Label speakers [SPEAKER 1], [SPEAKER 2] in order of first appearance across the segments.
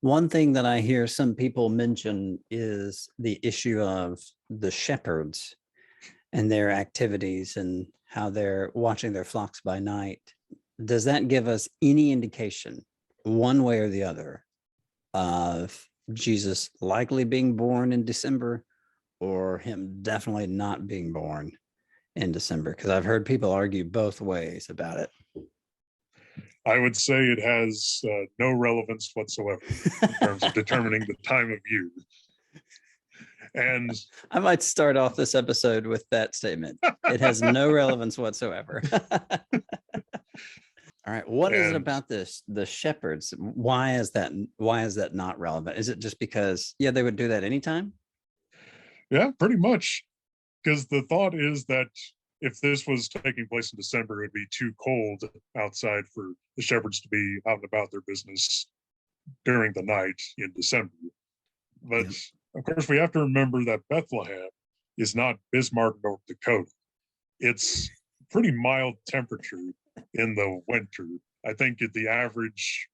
[SPEAKER 1] One thing that I hear some people mention is the issue of the shepherds and their activities and how they're watching their flocks by night. Does that give us any indication, one way or the other, of Jesus likely being born in December or him definitely not being born in December? Because I've heard people argue both ways about it.
[SPEAKER 2] I would say it has no relevance whatsoever in terms of determining the time of year. And
[SPEAKER 1] I might start off this episode with that statement. It has no relevance whatsoever. All right. What is it about the shepherds? Why is that not relevant? Is it just because, they would do that anytime?
[SPEAKER 2] Yeah, pretty much. Because the thought is that if this was taking place in December, it would be too cold outside for the shepherds to be out and about their business during the night in December. But of course, we have to remember that Bethlehem is not Bismarck, North Dakota. It's pretty mild temperature in the winter. I think the average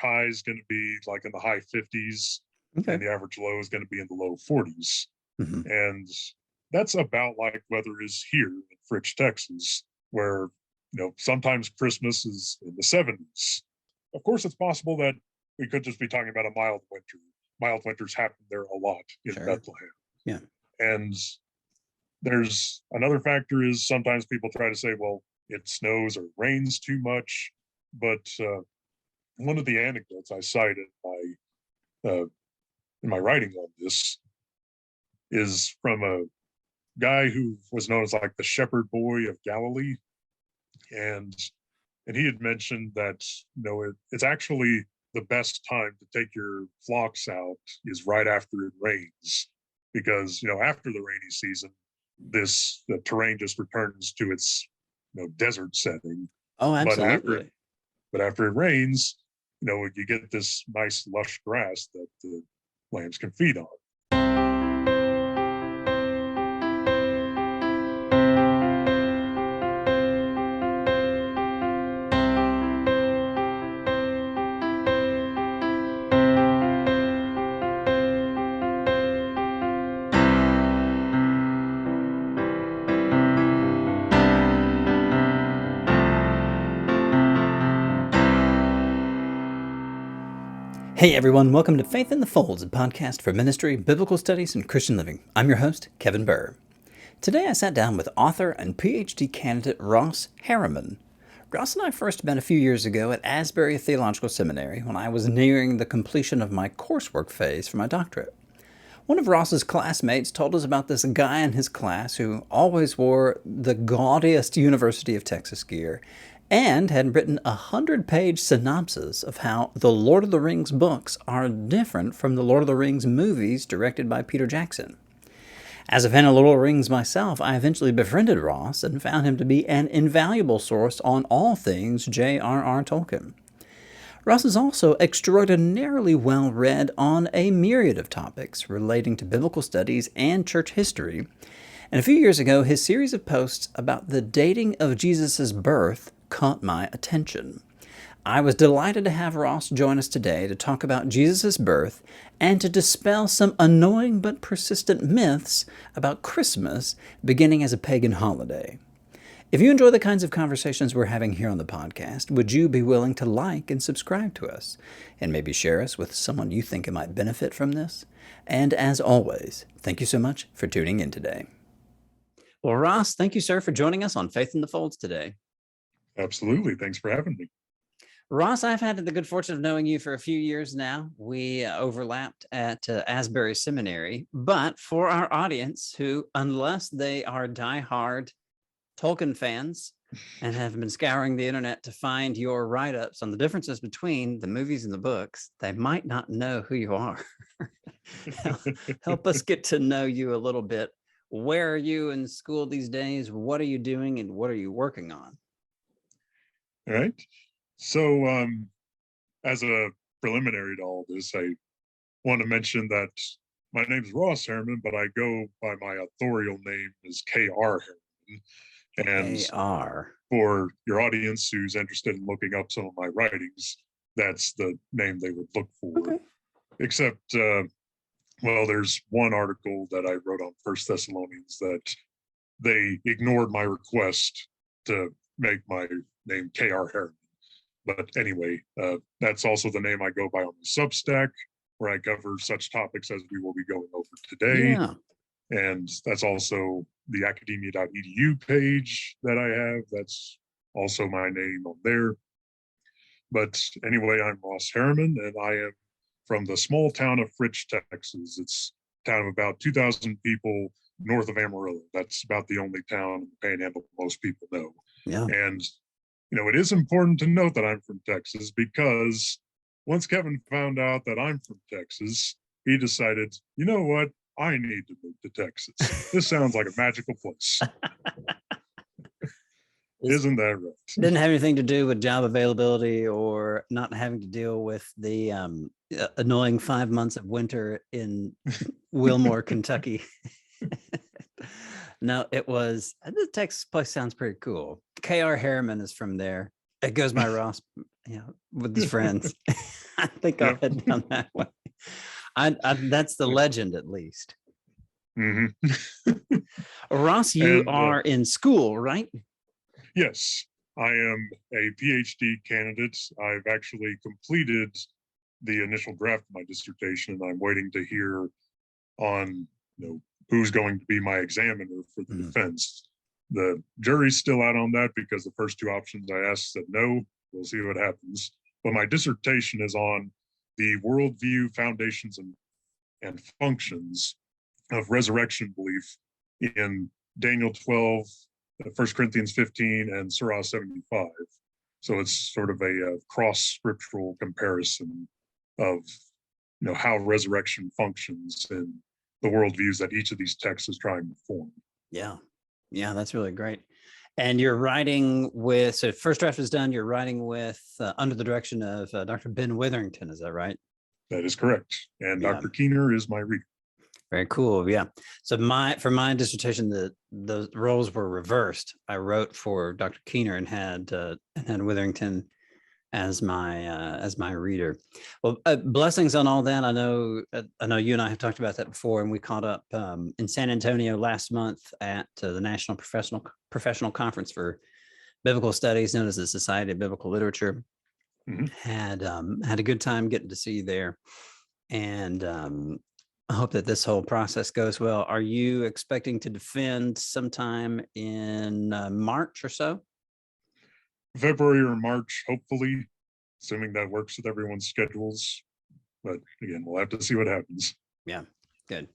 [SPEAKER 2] high is going to be like in the high 50s, and the average low is going to be in the low 40s.
[SPEAKER 1] Mm-hmm.
[SPEAKER 2] And that's about like weather is here in Fritch, Texas, where sometimes Christmas is in the 70s. Of course, it's possible that we could just be talking about a mild winter. Mild winters happen there a lot in Bethlehem.
[SPEAKER 1] Yeah.
[SPEAKER 2] And there's another factor is sometimes people try to say, well, it snows or rains too much. But one of the anecdotes I cited in my writing on this is from a guy who was known as like the shepherd boy of Galilee. And he had mentioned that, it's actually the best time to take your flocks out is right after it rains, because, after the rainy season, the terrain just returns to its, desert setting.
[SPEAKER 1] Oh, absolutely.
[SPEAKER 2] But after it rains, you get this nice lush grass that the lambs can feed on.
[SPEAKER 1] Hey everyone, welcome to Faith in the Folds, a podcast for ministry, biblical studies, and Christian living. I'm your host, Kevin Burr. Today I sat down with author and PhD candidate Ross Harriman. Ross and I first met a few years ago at Asbury Theological Seminary when I was nearing the completion of my coursework phase for my doctorate. One of Ross's classmates told us about this guy in his class who always wore the gaudiest University of Texas gear and had written a 100-page synopsis of how the Lord of the Rings books are different from the Lord of the Rings movies directed by Peter Jackson. As a fan of Lord of the Rings myself, I eventually befriended Ross and found him to be an invaluable source on all things J.R.R. Tolkien. Ross is also extraordinarily well read on a myriad of topics relating to biblical studies and church history, and a few years ago his series of posts about the dating of Jesus' birth caught my attention. I was delighted to have Ross join us today to talk about Jesus' birth and to dispel some annoying but persistent myths about Christmas beginning as a pagan holiday. If you enjoy the kinds of conversations we're having here on the podcast, would you be willing to like and subscribe to us and maybe share us with someone you think might benefit from this? And as always, thank you so much for tuning in today. Well, Ross, thank you, sir, for joining us on Faith in the Folds today.
[SPEAKER 2] Absolutely. Thanks for having me.
[SPEAKER 1] Ross, I've had the good fortune of knowing you for a few years now. We overlapped at Asbury Seminary, but for our audience who, unless they are diehard Tolkien fans and have been scouring the internet to find your write-ups on the differences between the movies and the books, they might not know who you are. Help us get to know you a little bit. Where are you in school these days? What are you doing and what are you working on?
[SPEAKER 2] All right. So as a preliminary to all this, I want to mention that my name is Ross Harriman, but I go by my authorial name is K.R. Harriman. And
[SPEAKER 1] K.R.
[SPEAKER 2] for your audience who's interested in looking up some of my writings, that's the name they would look for.
[SPEAKER 1] Okay.
[SPEAKER 2] Except, well, there's one article that I wrote on First Thessalonians that they ignored my request to make my name K.R. Harriman. But anyway, that's also the name I go by on the Substack, where I cover such topics as we will be going over today.
[SPEAKER 1] Yeah.
[SPEAKER 2] And that's also the academia.edu page that I have. That's also my name on there. But anyway, I'm Ross Harriman, and I am from the small town of Fritch, Texas. It's a town of about 2,000 people north of Amarillo. That's about the only town in the Panhandle most people know.
[SPEAKER 1] Yeah.
[SPEAKER 2] And, you know, it is important to note that I'm from Texas, because once Kevin found out that I'm from Texas, he decided, you know what? I need to move to Texas. This sounds like a magical place. Isn't that right?
[SPEAKER 1] Didn't have anything to do with job availability or not having to deal with the annoying 5 months of winter in Wilmore, Kentucky. No, it was, the Texas place sounds pretty cool. K.R. Harriman is from there. It goes by Ross, with his friends. I think I'll head down that way. That's the legend, at least.
[SPEAKER 2] Mm-hmm.
[SPEAKER 1] Ross, you are in school, right?
[SPEAKER 2] Yes, I am a PhD candidate. I've actually completed the initial draft of my dissertation, and I'm waiting to hear on, who's going to be my examiner for the defense. The jury's still out on that because the first two options I asked said no. We'll see what happens. But my dissertation is on the worldview, foundations, and functions of resurrection belief in Daniel 12, 1 Corinthians 15, and Surah 75. So it's sort of a cross-scriptural comparison of how resurrection functions and the worldviews that each of these texts is trying to form.
[SPEAKER 1] Yeah, that's really great. And you're writing with, so first draft is done, you're writing with, under the direction of Dr. Ben Witherington, is that right?
[SPEAKER 2] That is correct. And Dr. Keener is my reader.
[SPEAKER 1] Very cool. Yeah. So for my dissertation, the roles were reversed. I wrote for Dr. Keener and had Witherington as my reader. Well, blessings on all that. I know you and I have talked about that before, and we caught up in San Antonio last month at the National Professional Conference for Biblical Studies, known as the Society of Biblical Literature. Mm-hmm. Had a good time getting to see you there, and I hope that this whole process goes well. Are you expecting to defend sometime in March or so?
[SPEAKER 2] February or March, hopefully, assuming that works with everyone's schedules. But again, we'll have to see what happens.
[SPEAKER 1] Yeah, good.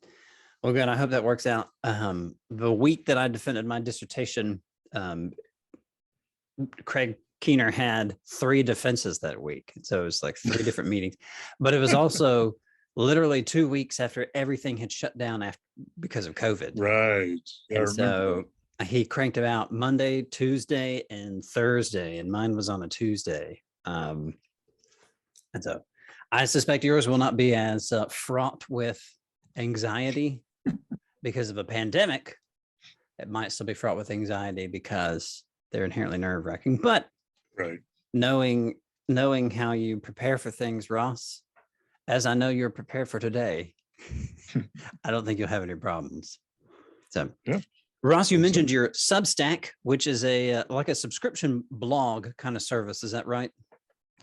[SPEAKER 1] Well, good. I hope that works out. The week that I defended my dissertation, Craig Keener had 3 defenses that week. So it was like 3 different meetings. But it was also literally 2 weeks after everything had shut down because of COVID.
[SPEAKER 2] Right.
[SPEAKER 1] Yeah, and so he cranked them out Monday, Tuesday, and Thursday, and mine was on a Tuesday. And so I suspect yours will not be as fraught with anxiety because of a pandemic. It might still be fraught with anxiety because they're inherently nerve-wracking. But
[SPEAKER 2] right,
[SPEAKER 1] knowing how you prepare for things, Ross, as I know you're prepared for today, I don't think you'll have any problems. So,
[SPEAKER 2] yeah.
[SPEAKER 1] Ross, you mentioned your Substack, which is like a subscription blog kind of service. Is that right?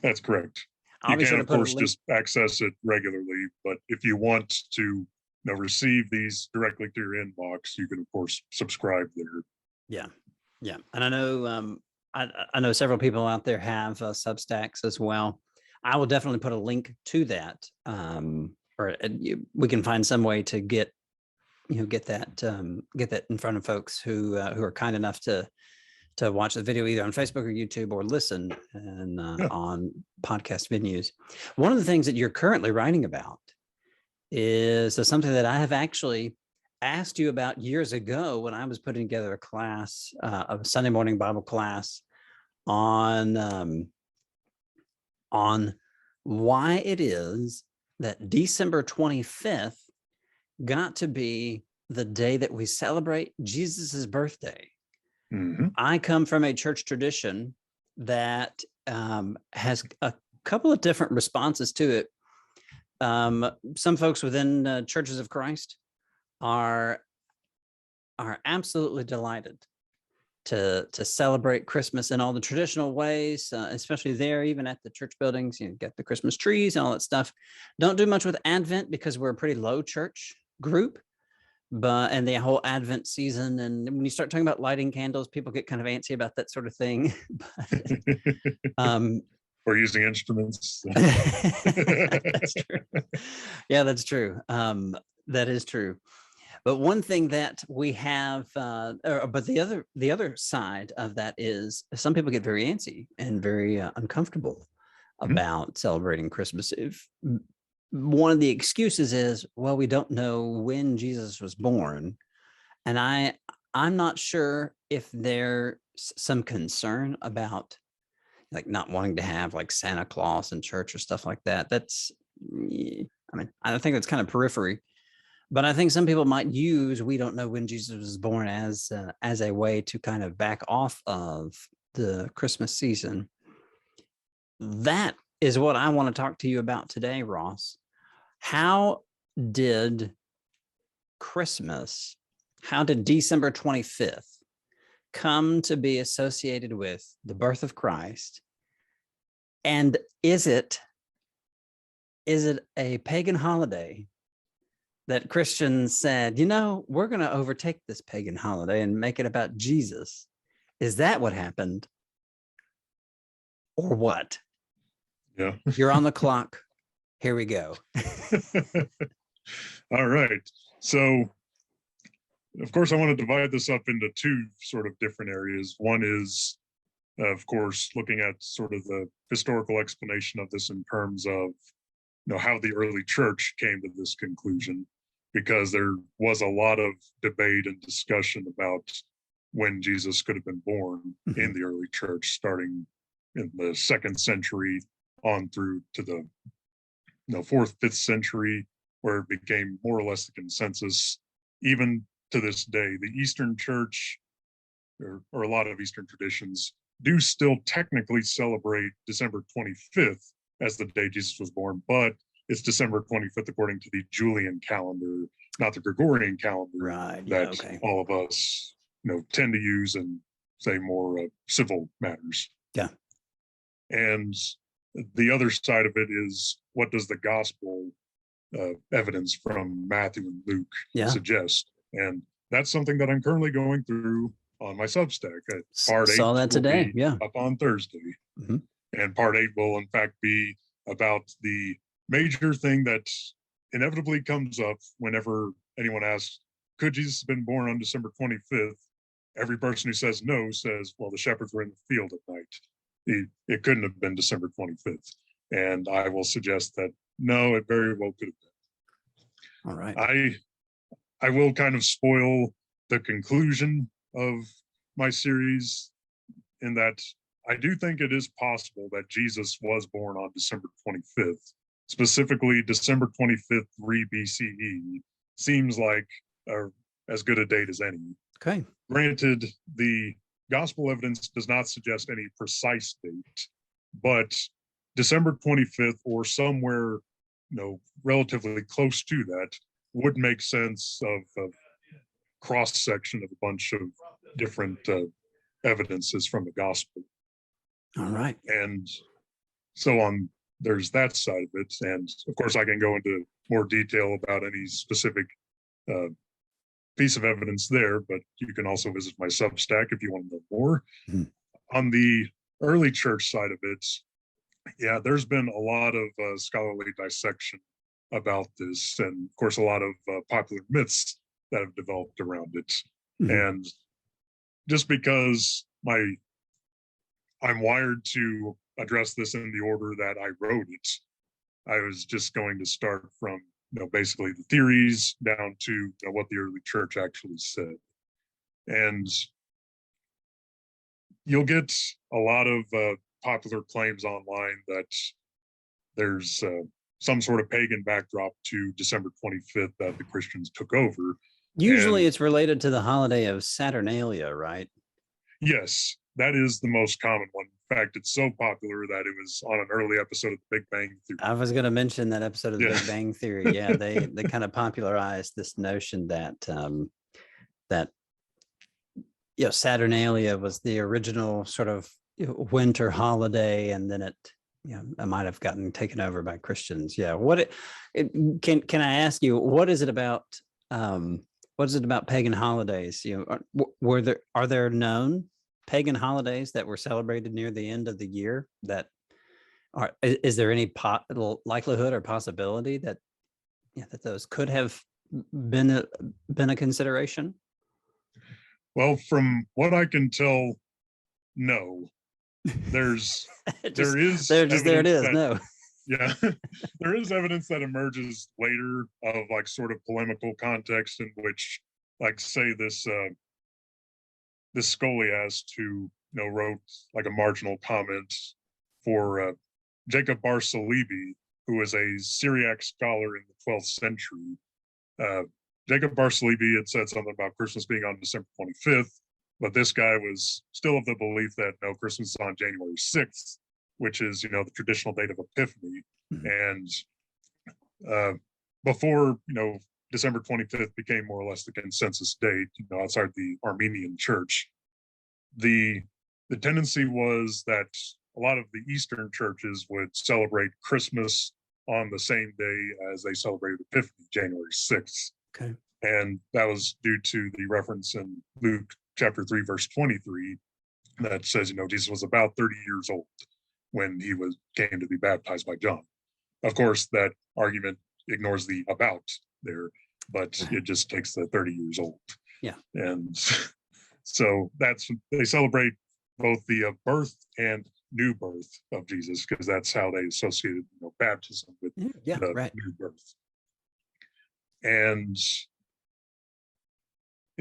[SPEAKER 2] That's correct. You can, of course, just access it regularly, but if you want to receive these directly to your inbox, you can, of course, subscribe there.
[SPEAKER 1] Yeah. And I know I know several people out there have Substacks as well. I will definitely put a link to that, we can find some way to get that in front of folks who are kind enough to watch the video either on Facebook or YouTube or listen and on podcast venues. One of the things that you're currently writing about is something that I have actually asked you about years ago when I was putting together a class, a Sunday morning Bible class on why it is that December 25th got to be the day that we celebrate Jesus's birthday. Mm-hmm. I come from a church tradition that has a couple of different responses to it. Some folks within Churches of Christ are absolutely delighted to celebrate Christmas in all the traditional ways, especially there, even at the church buildings. You get the Christmas trees and all that stuff. Don't do much with Advent because we're a pretty low church group, and the whole Advent season. And when you start talking about lighting candles, people get kind of antsy about that sort of thing.
[SPEAKER 2] Or using instruments.
[SPEAKER 1] That's true. Yeah, that's true. That is true. But one thing that we have, but the other side of that is some people get very antsy and very uncomfortable about celebrating Christmas. If one of the excuses is, well, we don't know when Jesus was born, and I'm not sure if there's some concern about like not wanting to have like Santa Claus in church or stuff like that. That's, I mean, I think that's kind of periphery. But I think some people might use "we don't know when Jesus was born" as a way to kind of back off of the Christmas season. That is what I want to talk to you about today, Ross. How did December 25th come to be associated with the birth of Christ? And is it a pagan holiday that Christians said, we're going to overtake this pagan holiday and make it about Jesus? Is that what happened? Or what?
[SPEAKER 2] Yeah.
[SPEAKER 1] You're on the clock. Here we go.
[SPEAKER 2] All right. So, of course, I want to divide this up into two sort of different areas. One is, of course, looking at sort of the historical explanation of this in terms of how the early church came to this conclusion, because there was a lot of debate and discussion about when Jesus could have been born in the early church, starting in the 2nd century on through to the 4th, 5th century, where it became more or less the consensus. Even to this day, the Eastern Church, or a lot of Eastern traditions, do still technically celebrate December 25th as the day Jesus was born, but it's December 25th according to the Julian calendar, not the Gregorian calendar,
[SPEAKER 1] right?
[SPEAKER 2] That all of us tend to use in, say, more civil matters.
[SPEAKER 1] Yeah.
[SPEAKER 2] And the other side of it is, what does the gospel evidence from Matthew and Luke suggest? And that's something that I'm currently going through on my Substack. Part 8
[SPEAKER 1] saw that today. Yeah.
[SPEAKER 2] Up on Thursday. And part 8 will in fact be about the major thing that inevitably comes up whenever anyone asks, could Jesus have been born on December 25th? Every person who says no says, well, the shepherds were in the field at night. It couldn't have been December 25th. And I will suggest that no, it very well could have been.
[SPEAKER 1] All right.
[SPEAKER 2] I will kind of spoil the conclusion of my series in that I do think it is possible that Jesus was born on December 25th. Specifically, December 25th, 3 BCE seems like as good a date as any.
[SPEAKER 1] Okay.
[SPEAKER 2] Granted, the gospel evidence does not suggest any precise date, but December 25th or somewhere, relatively close to that would make sense of a cross-section of a bunch of different evidences from the gospel.
[SPEAKER 1] All right.
[SPEAKER 2] And so on, there's that side of it. And of course, I can go into more detail about any specific piece of evidence there, but you can also visit my Substack if you want to know more. On the early church side of it, there's been a lot of scholarly dissection about this, and of course, a lot of popular myths that have developed around it. And just because I'm wired to address this in the order that I wrote it, I was just going to start from basically the theories down to what the early church actually said. And you'll get a lot of popular claims online that there's some sort of pagan backdrop to December 25th that the Christians took over.
[SPEAKER 1] Usually it's related to the holiday of Saturnalia, right?
[SPEAKER 2] Yes. that is the most common one. In fact, it's so popular that it was on an early episode of The Big Bang Theory.
[SPEAKER 1] I was going to mention that episode of The
[SPEAKER 2] Yeah.
[SPEAKER 1] Big Bang Theory. Yeah, they kind of popularized this notion that that Saturnalia was the original sort of winter holiday, and then it might have gotten taken over by Christians. Yeah. Can I ask you, what is it about pagan holidays? Are there known pagan holidays that were celebrated near the end of the year that is there any likelihood or possibility that that those could have been a consideration?
[SPEAKER 2] Well, from what I can tell, no. There is evidence
[SPEAKER 1] no.
[SPEAKER 2] Yeah, there is evidence that emerges later of like sort of polemical context in which, like, say this scholiast who wrote like a marginal comment for Jacob Bar Salibi, who was a Syriac scholar in the 12th century. Jacob Bar Salibi had said something about Christmas being on December 25th, but this guy was still of the belief that no, Christmas is on January 6th, which is the traditional date of Epiphany. And before December 25th became more or less the consensus date, outside the Armenian Church, the tendency was that a lot of the Eastern churches would celebrate Christmas on the same day as they celebrated Epiphany, January 6th.
[SPEAKER 1] Okay.
[SPEAKER 2] And that was due to the reference in Luke chapter 3, verse 23, that says, Jesus was about 30 years old when he came to be baptized by John. Of course, that argument ignores the about there, but it just takes the 30 years old.
[SPEAKER 1] Yeah.
[SPEAKER 2] And so they celebrate both the birth and new birth of Jesus, because that's how they associated baptism with the new birth. And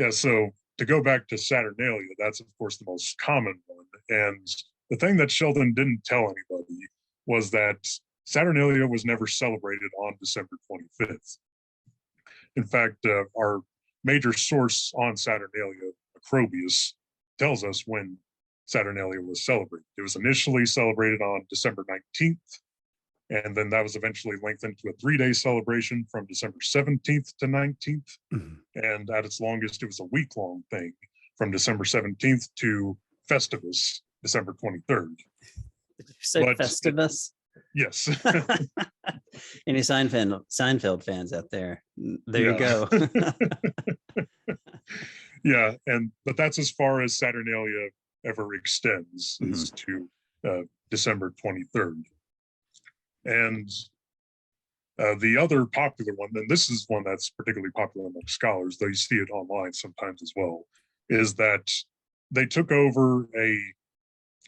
[SPEAKER 2] so to go back to Saturnalia, that's of course the most common one. And the thing that Sheldon didn't tell anybody was that Saturnalia was never celebrated on December 25th. In fact, our major source on Saturnalia, Macrobius, tells us when Saturnalia was celebrated. It was initially celebrated on December 19th, and then that was eventually lengthened to a 3-day celebration from December 17th to 19th. Mm-hmm. And at its longest, it was a week-long thing from December 17th to Festivus, December 23rd.
[SPEAKER 1] Did you say Festivus?
[SPEAKER 2] Yes.
[SPEAKER 1] Any Seinfeld fans out there? There you go.
[SPEAKER 2] Yeah, but that's as far as Saturnalia ever extends, is to December 23rd. And the other popular one, and this is one that's particularly popular among scholars, though you see it online sometimes as well, is that they took over a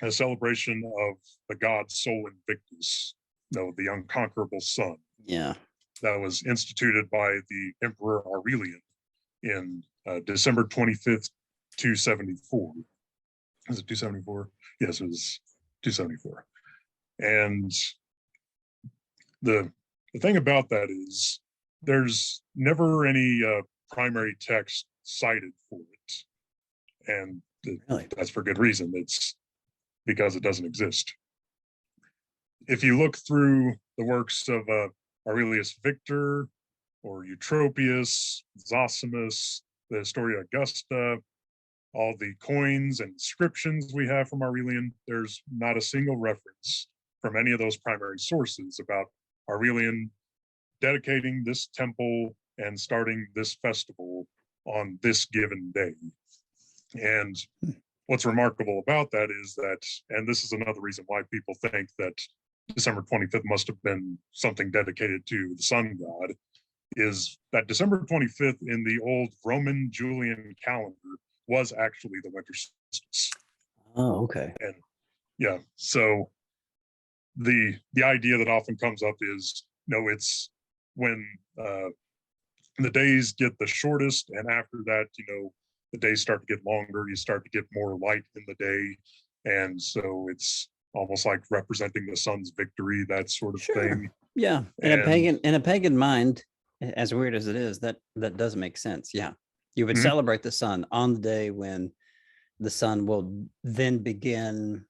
[SPEAKER 2] celebration of the god Sol Invictus, the unconquerable sun.
[SPEAKER 1] Yeah.
[SPEAKER 2] That was instituted by the Emperor Aurelian in December 25th, 274. Was it 274? Yes, it was 274. And the thing about that is there's never any primary text cited for it. And that's for good reason. It's because it doesn't exist. If you look through the works of Aurelius Victor or Eutropius, Zosimus, the Historia Augusta, all the coins and inscriptions we have from Aurelian, there's not a single reference from any of those primary sources about Aurelian dedicating this temple and starting this festival on this given day. And what's remarkable about that is that, and this is another reason why people think that December 25th must have been something dedicated to the sun god, is that December 25th in the old Roman Julian calendar was actually the winter solstice.
[SPEAKER 1] Oh, okay.
[SPEAKER 2] And yeah, so the idea that often comes up is, it's when the days get the shortest, and after that, the days start to get longer, you start to get more light in the day, and so it's almost like representing the sun's victory, that sort of thing.
[SPEAKER 1] Yeah, in a pagan mind, as weird as it is, that does make sense. Yeah, you would celebrate the sun on the day when the sun will then begin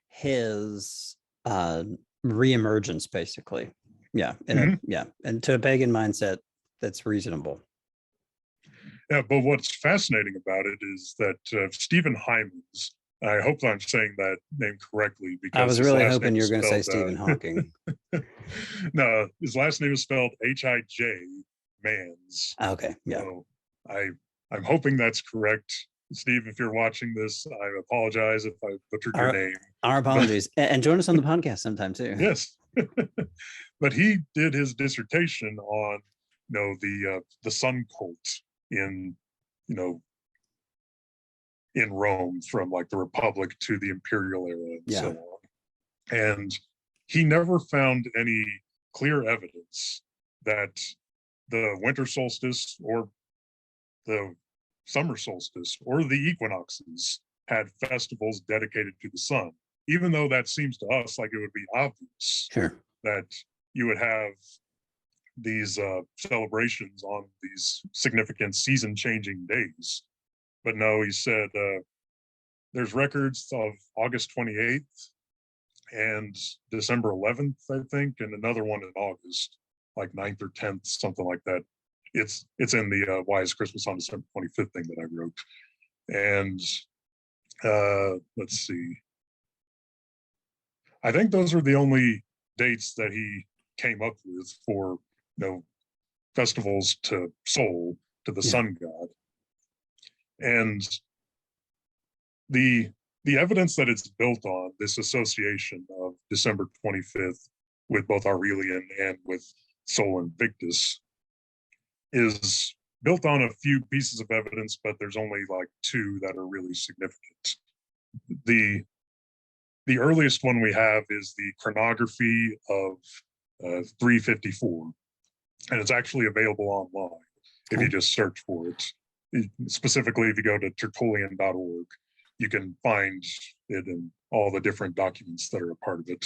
[SPEAKER 1] his reemergence, basically. Yeah, and to a pagan mindset, that's reasonable.
[SPEAKER 2] Yeah, but what's fascinating about it is that Stephen Hymans, I hope I'm saying that name correctly, because
[SPEAKER 1] I was really hoping you were going to say Stephen Hawking.
[SPEAKER 2] No, his last name is spelled Hij Mans.
[SPEAKER 1] Okay, yeah.
[SPEAKER 2] So I'm hoping that's correct. Steve, if you're watching this, I apologize if I butchered your name.
[SPEAKER 1] Our apologies. And join us on the podcast sometime too.
[SPEAKER 2] Yes. But he did his dissertation on, the sun cult in, in Rome, from like the Republic to the imperial era and so on. And he never found any clear evidence that the winter solstice or the summer solstice or the equinoxes had festivals dedicated to the sun, even though that seems to us like it would be obvious that you would have these celebrations on these significant season-changing days. But no, he said there's records of August 28th and December 11th, I think, and another one in August, like 9th or 10th, something like that. It's in the Why is Christmas on December 25th thing that I wrote. And let's see. I think those are the only dates that he came up with for, festivals to Sol, to the sun god. And the evidence that it's built on, this association of December 25th with both Aurelian and with Sol Invictus, is built on a few pieces of evidence, but there's only like two that are really significant. The earliest one we have is the chronography of 354, and it's actually available online if you just search for it. Specifically, if you go to tertullian.org, you can find it in all the different documents that are a part of it.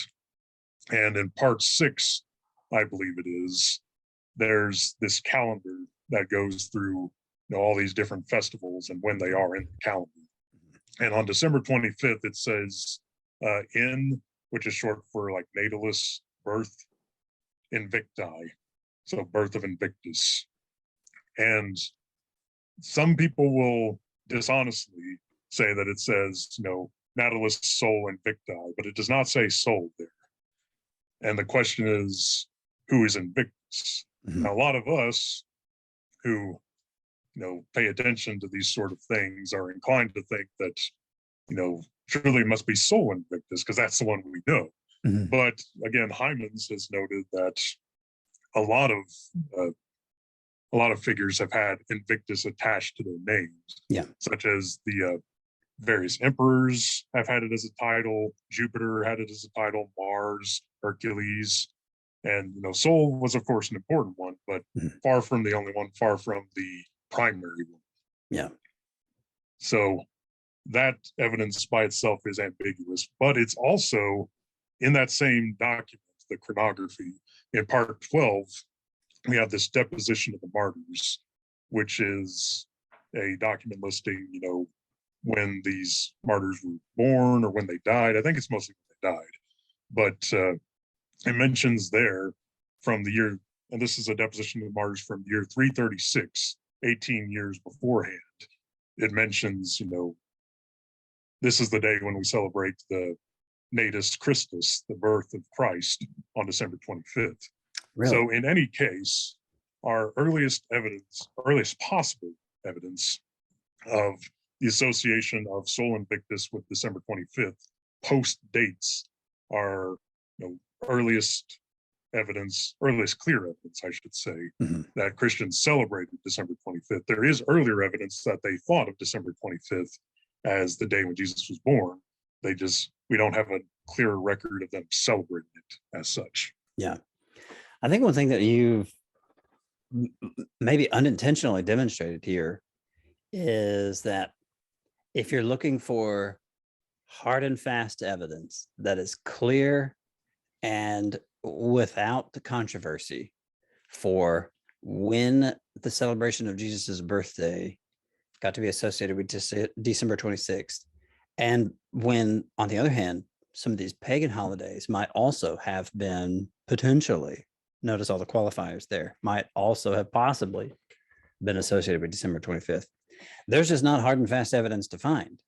[SPEAKER 2] And in part 6, I believe it is, there's this calendar that goes through all these different festivals and when they are in the calendar. And on December 25th, it says in, which is short for like Natalis birth, Invicti, so birth of Invictus. And some people will dishonestly say that it says, Natalis Sol Invicti, but it does not say Sol there. And the question is, who is Invictus? Now, a lot of us who, pay attention to these sort of things are inclined to think that, surely it must be Sol Invictus, because that's the one we know. But again, Hymans has noted that a lot of figures have had Invictus attached to their names, such as the various emperors have had it as a title. Jupiter had it as a title, Mars, Hercules, and Sol was of course an important one, but far from the only one, far from the primary one. So that evidence by itself is ambiguous, but it's also in that same document, the chronography, in part 12, we have this Deposition of the Martyrs, which is a document listing, when these martyrs were born or when they died. I think it's mostly when they died, but it mentions there from the year, and this is a Deposition of the Martyrs from the year 336, 18 years beforehand. It mentions, this is the day when we celebrate the Natus Christus, the birth of Christ, on December 25th. Really? So in any case, our earliest possible evidence of the association of Sol Invictus with December 25th post dates are earliest clear evidence, I should say, that Christians celebrated December 25th. There is earlier evidence that they thought of December 25th as the day when Jesus was born. We don't have a clear record of them celebrating it as such.
[SPEAKER 1] Yeah. I think one thing that you've maybe unintentionally demonstrated here is that if you're looking for hard and fast evidence that is clear and without the controversy for when the celebration of Jesus's birthday got to be associated with December 26th. And when, on the other hand, some of these pagan holidays might also have been potentially, notice all the qualifiers there, might also have possibly been associated with December 25th. There's just not hard and fast evidence to find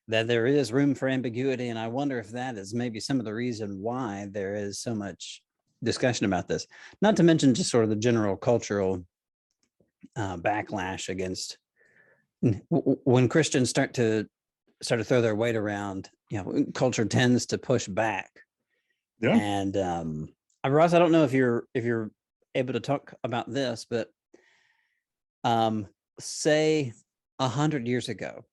[SPEAKER 1] that there is room for ambiguity. And I wonder if that is maybe some of the reason why there is so much discussion about this, not to mention just sort of the general cultural backlash against when Christians start to throw their weight around, culture tends to push back.
[SPEAKER 2] Yeah.
[SPEAKER 1] And Ross, I don't know if you're able to talk about this, but say 100 years ago,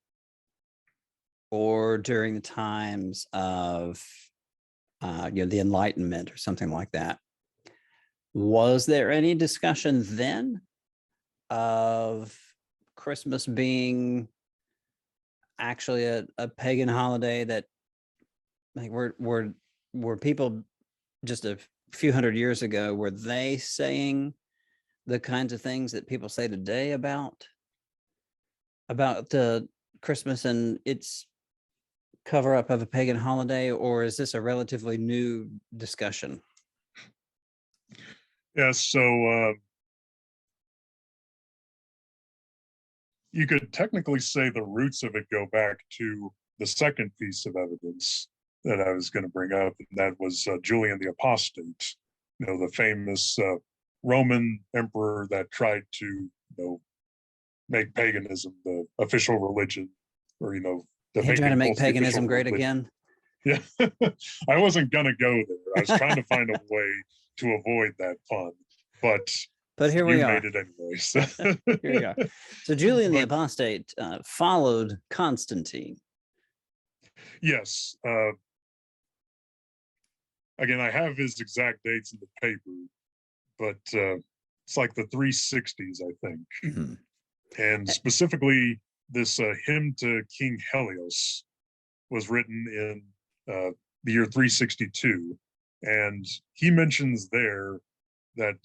[SPEAKER 1] or during the times of the Enlightenment or something like that, was there any discussion then of Christmas being actually a pagan holiday, that like were people just a few hundred years ago, were they saying the kinds of things that people say today about Christmas and its cover up of a pagan holiday, or is this a relatively new discussion?
[SPEAKER 2] Yeah, so you could technically say the roots of it go back to the second piece of evidence that I was going to bring up, and that was Julian the Apostate, the famous Roman emperor that tried to, make paganism the official religion, or
[SPEAKER 1] He trying to make paganism great again.
[SPEAKER 2] Yeah, I wasn't gonna go there. I was trying to find a way to avoid that pun, but
[SPEAKER 1] here we
[SPEAKER 2] you
[SPEAKER 1] are.
[SPEAKER 2] made it anyway. So.
[SPEAKER 1] Here we are. So Julian the Apostate followed Constantine.
[SPEAKER 2] Yes. Again, I have his exact dates in the paper, but it's like the 360s, I think.
[SPEAKER 1] Mm-hmm.
[SPEAKER 2] And specifically, this hymn to King Helios was written in the year 362. And he mentions there that,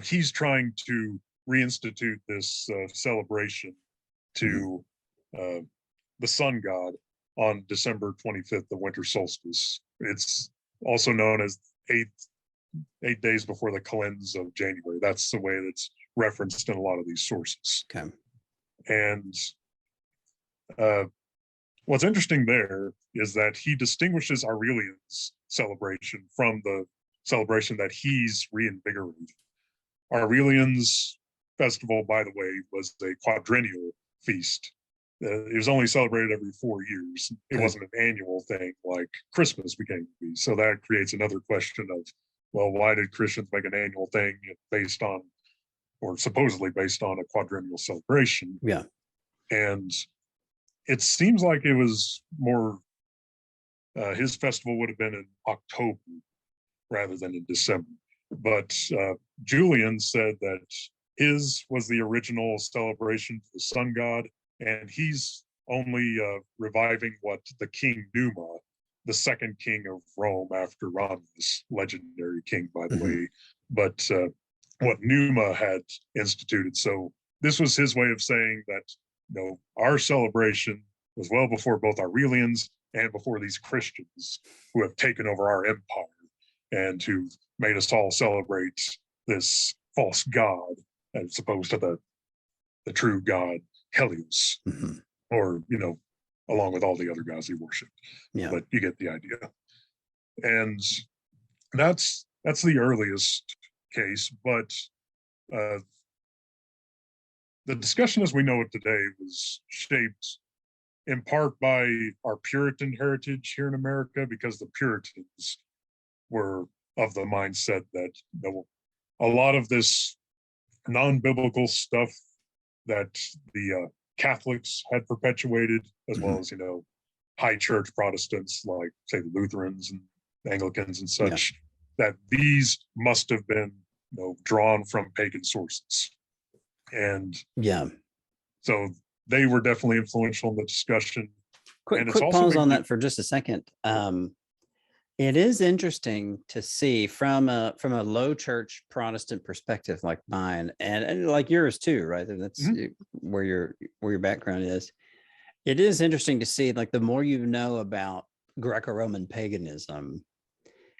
[SPEAKER 2] he's trying to reinstitute this celebration to the sun god on December 25th, the winter solstice. It's also known as eight days before the cleanse of January. That's the way that's referenced in a lot of these sources.
[SPEAKER 1] Okay.
[SPEAKER 2] And what's interesting there is that he distinguishes Aurelian's celebration from the celebration that he's reinvigorated. Aurelian's festival, by the way, was a quadrennial feast. It was only celebrated every 4 years. It wasn't an annual thing like Christmas became to be. So that creates another question of, well, why did Christians make an annual thing based on, or supposedly based on, a quadrennial celebration?
[SPEAKER 1] Yeah.
[SPEAKER 2] And it seems like it was more, his festival would have been in October rather than in December. But Julian said that his was the original celebration for the sun god, and he's only reviving what the King Numa, the second king of Rome after Romulus, legendary king, by the way, but what Numa had instituted. So this was his way of saying that, our celebration was well before both Aurelians and before these Christians who have taken over our empire and who made us all celebrate this false god as opposed to the true god Helios, or, along with all the other gods he worshipped.
[SPEAKER 1] Yeah.
[SPEAKER 2] But you get the idea. And that's the earliest case. But the discussion as we know it today was shaped in part by our Puritan heritage here in America, because the Puritans were of the mindset that a lot of this non-biblical stuff that the Catholics had perpetuated, as well as, high church Protestants, like, say, the Lutherans and Anglicans and such, that these must have been, drawn from pagan sources. And so they were definitely influential in the discussion.
[SPEAKER 1] Quick pause on that for just a second. It is interesting to see from a low church Protestant perspective like mine, and like yours too, right? And that's
[SPEAKER 2] Mhm.
[SPEAKER 1] where your background is. It is interesting to see, like, the more you know about Greco-Roman paganism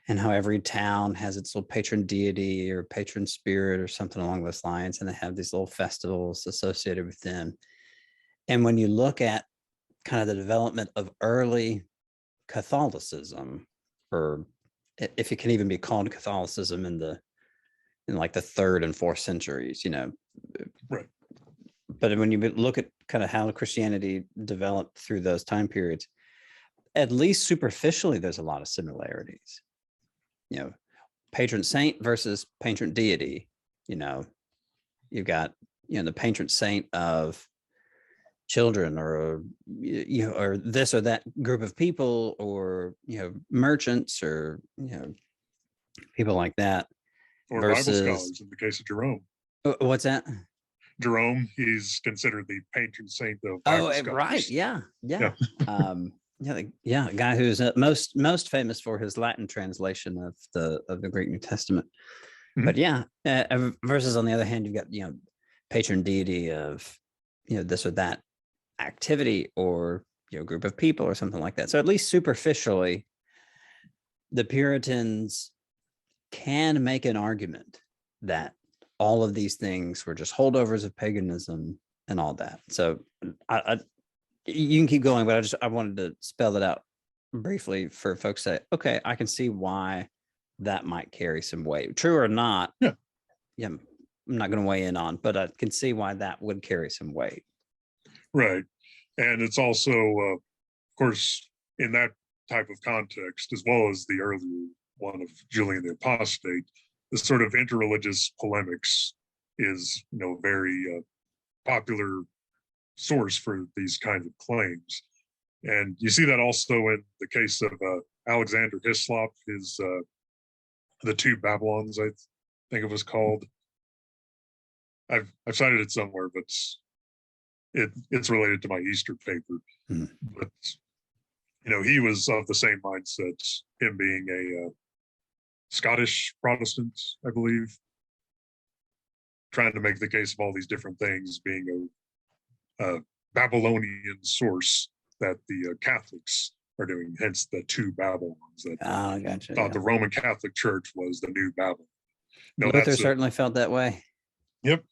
[SPEAKER 1] and how every town has its little patron deity or patron spirit or something along those lines, and they have these little festivals associated with them. And when you look at kind of the development of early Catholicism, or if it can even be called Catholicism in like the 3rd and 4th centuries,
[SPEAKER 2] Right.
[SPEAKER 1] but when you look at kind of how Christianity developed through those time periods, at least superficially, there's a lot of similarities. Patron saint versus patron deity. You've got the patron saint of children, or or this or that group of people, or merchants, or people like that,
[SPEAKER 2] Or Bible
[SPEAKER 1] versus
[SPEAKER 2] scholars in the case of Jerome.
[SPEAKER 1] what's that?
[SPEAKER 2] Jerome, he's considered the patron saint of
[SPEAKER 1] Oh,
[SPEAKER 2] Bible
[SPEAKER 1] right,
[SPEAKER 2] scholars.
[SPEAKER 1] yeah.
[SPEAKER 2] Yeah.
[SPEAKER 1] A guy who's most famous for his Latin translation of the Greek New Testament. But versus, on the other hand, you've got patron deity of this or that activity, or group of people, or something like that. So at least superficially, the Puritans can make an argument that all of these things were just holdovers of paganism and all that. So you can keep going, but I wanted to spell it out briefly for folks to say, okay, I can see why that might carry some weight. True or not, I'm not going to weigh in on, but I can see why that would carry some weight.
[SPEAKER 2] Right. And it's also, of course, in that type of context, as well as the earlier one of Julian the Apostate, the sort of interreligious polemics is, very popular source for these kinds of claims. And you see that also in the case of Alexander Hislop, his The Two Babylons, I think it was called. I've cited it somewhere, but it's related to my Easter paper. But he was of the same mindset, him being a Scottish Protestant, I believe, trying to make the case of all these different things being a Babylonian source that the Catholics are doing, hence the two Babylons, that
[SPEAKER 1] Gotcha,
[SPEAKER 2] thought the Roman Catholic Church was the new Babylon. No,
[SPEAKER 1] Luther certainly felt that way.
[SPEAKER 2] Yep.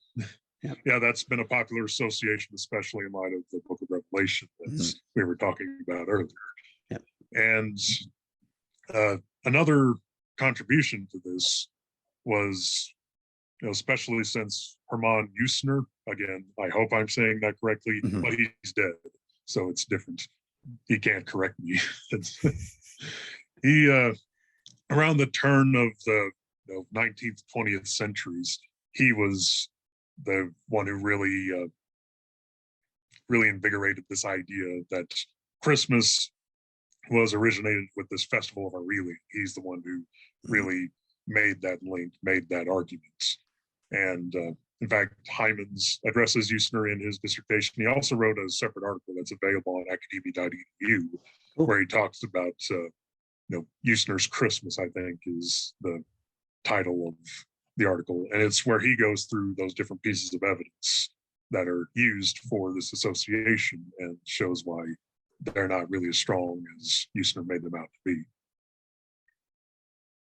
[SPEAKER 2] Yeah, that's been a popular association, especially in light of the Book of Revelation that we were talking about earlier.
[SPEAKER 1] Yep.
[SPEAKER 2] And another contribution to this was, especially since Hermann Eusner, again, I hope I'm saying that correctly, but he's dead, so it's different. He can't correct me. He, around the turn of the 19th, 20th centuries, he was the one who really invigorated this idea that Christmas was originated with this festival of Aurelian. He's the one who really made that link, made that argument. And in fact, Hymans addresses Eusner in his dissertation. He also wrote a separate article that's available on academia.edu, where he talks about Eusner's Christmas, I think, is the title of the article. And it's where he goes through those different pieces of evidence that are used for this association and shows why they're not really as strong as Eusner made them out to be.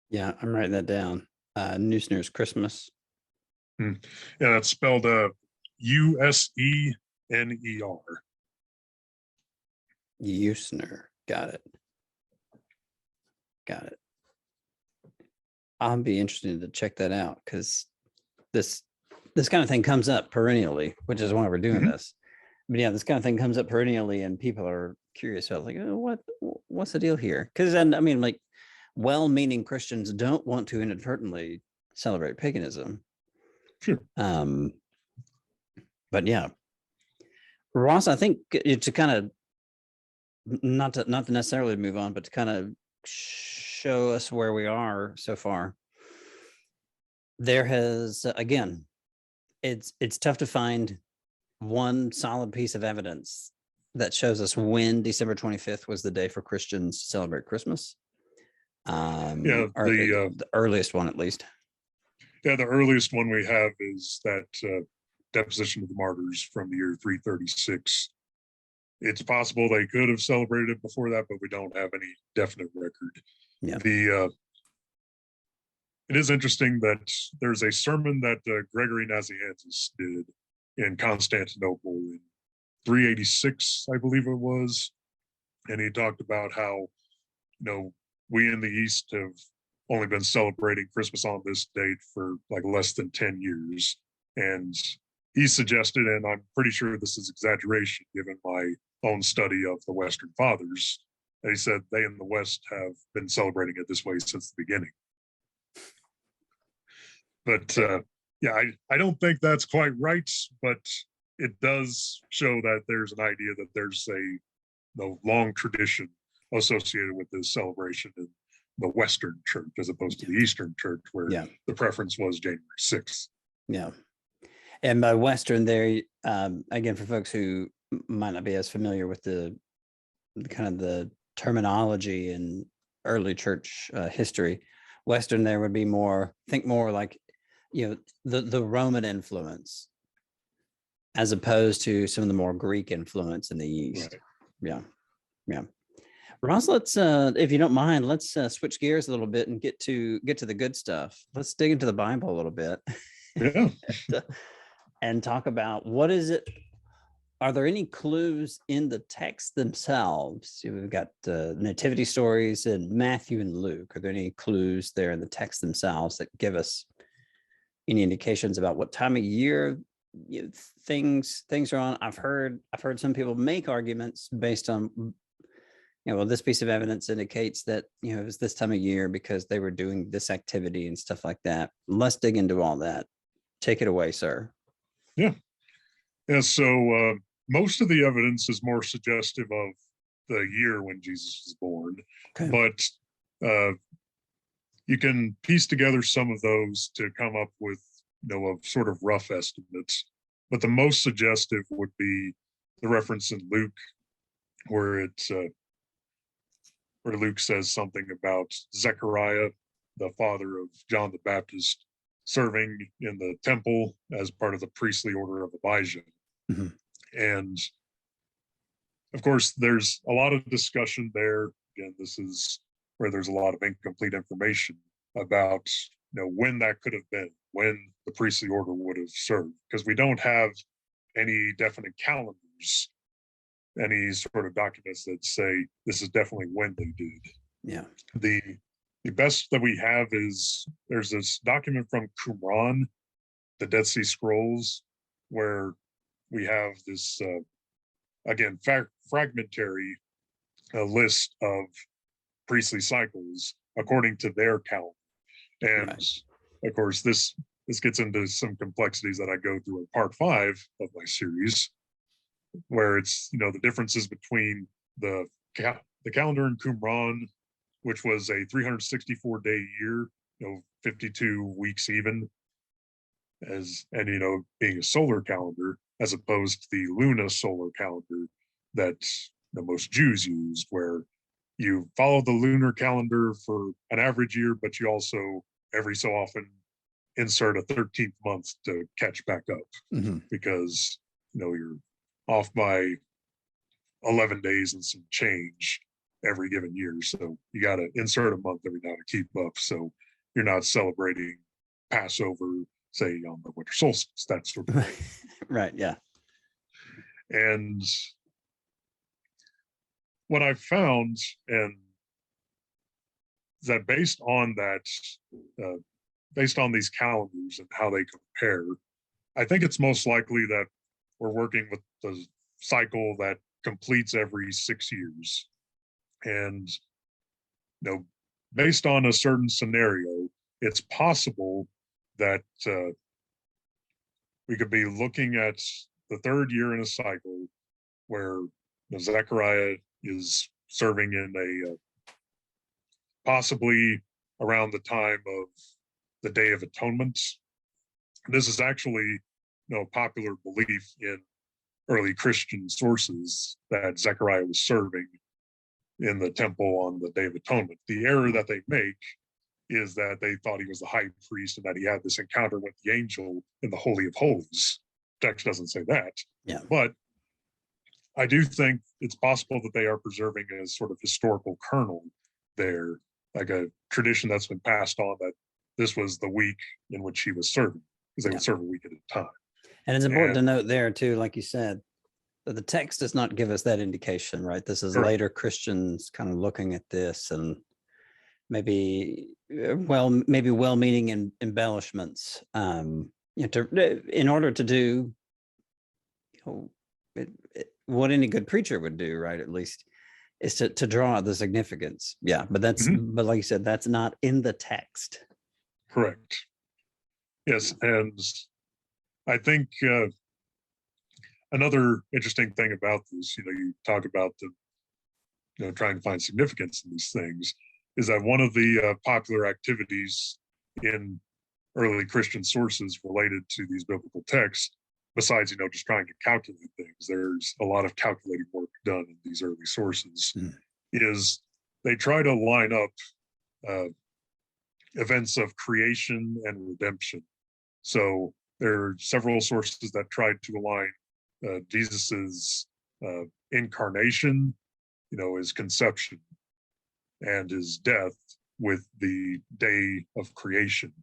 [SPEAKER 1] Yeah, I'm writing that down. Eusner's Christmas.
[SPEAKER 2] Yeah, that's spelled Usner.
[SPEAKER 1] Eusner. Got it. I'll be interested to check that out, because this kind of thing comes up perennially, which is why we're doing this. But yeah, this kind of thing comes up perennially, and people are curious about, like, what's the deal here? Because then, I mean, like, well-meaning Christians don't want to inadvertently celebrate paganism.
[SPEAKER 2] Sure.
[SPEAKER 1] But yeah, Ross, I think to kind of not to necessarily move on, but to kind of show us where we are so far. There has, again, it's tough to find one solid piece of evidence that shows us when December 25th was the day for Christians to celebrate Christmas.
[SPEAKER 2] Yeah,
[SPEAKER 1] or the earliest one at least.
[SPEAKER 2] Yeah, the earliest one we have is that Deposition of the Martyrs from the year 336. It's possible they could have celebrated it before that, but we don't have any definite record.
[SPEAKER 1] Yeah.
[SPEAKER 2] It is interesting that there's a sermon that Gregory Nazianzus did in Constantinople in 386, I believe it was, and he talked about how, we in the East have only been celebrating Christmas on this date for like less than 10 years. And he suggested, and I'm pretty sure this is exaggeration given my own study of the Western Fathers, that he said they in the West have been celebrating it this way since the beginning. But yeah, I don't think that's quite right, but it does show that there's an idea that there's a long tradition associated with this celebration in the Western Church as opposed to the Eastern Church, where the preference was January 6th.
[SPEAKER 1] Yeah. And by Western there, again, for folks who might not be as familiar with the kind of the terminology in early church history, Western there would be think more like, the Roman influence as opposed to some of the more Greek influence in the East. Right. Yeah. Ross, let's, if you don't mind, let's switch gears a little bit and get to the good stuff. Let's dig into the Bible a little bit.
[SPEAKER 2] Yeah.
[SPEAKER 1] and talk about what is it. Are there any clues in the text themselves? We've got nativity stories in Matthew and Luke. Are there any clues there in the text themselves that give us any indications about what time of year things are on? I've heard some people make arguments based on, well, this piece of evidence indicates that, it was this time of year because they were doing this activity and stuff like that. Let's dig into all that. Take it away, sir.
[SPEAKER 2] Yeah. So most of the evidence is more suggestive of the year when Jesus was born, but you can piece together some of those to come up with, a sort of rough estimates. But the most suggestive would be the reference in Luke, where Luke says something about Zechariah, the father of John the Baptist, serving in the temple as part of the priestly order of Abijah. Mm-hmm. And of course, there's a lot of discussion there. Again, this is where there's a lot of incomplete information about, when that could have been, when the priestly order would have served, because we don't have any definite calendars, any sort of documents that say this is definitely when they did.
[SPEAKER 1] Yeah.
[SPEAKER 2] The best that we have is there's this document from Qumran, the Dead Sea Scrolls, where we have this, again, fragmentary list of priestly cycles according to their calendar. And of course, this gets into some complexities that I go through in part 5 of my series, where it's, the differences between the calendar in Qumran, which was a 364-day year, 52 weeks even, being a solar calendar, as opposed to the Luna solar calendar that most Jews used, where you follow the lunar calendar for an average year, but you also every so often insert a 13th month to catch back up, because you're off by 11 days and some change every given year. So you got to insert a month every now to keep up. So you're not celebrating Passover, say on the winter solstice, that sort of thing.
[SPEAKER 1] Right. Yeah.
[SPEAKER 2] And what I've found, and that based on these calendars and how they compare, I think it's most likely that we're working with the cycle that completes every 6 years. And, based on a certain scenario, it's possible that we could be looking at the third year in a cycle where Zechariah is serving in a possibly around the time of the Day of Atonement. This is actually popular belief in early Christian sources that Zechariah was serving in the temple on the Day of Atonement. The error that they make is that they thought he was the high priest and that he had this encounter with the angel in the Holy of Holies. Text doesn't say that.
[SPEAKER 1] Yeah.
[SPEAKER 2] But I do think it's possible that they are preserving a sort of historical kernel there, like a tradition that's been passed on, that this was the week in which he was serving, because they would serve a week at a time.
[SPEAKER 1] And it's important to note there too, like you said, that the text does not give us that indication, right? This is later Christians kind of looking at this and maybe well-meaning embellishments, in order to do, what any good preacher would do, right? At least is to draw out the significance. Yeah, but but like you said, that's not in the text.
[SPEAKER 2] Correct. Yes, and I think another interesting thing about this, you talk about the, trying to find significance in these things, is that one of the popular activities in early Christian sources related to these biblical texts, besides, just trying to calculate things, there's a lot of calculating work done in these early sources, is they try to line up events of creation and redemption. So there are several sources that tried to align Jesus's incarnation, his conception, and his death with the day of creation,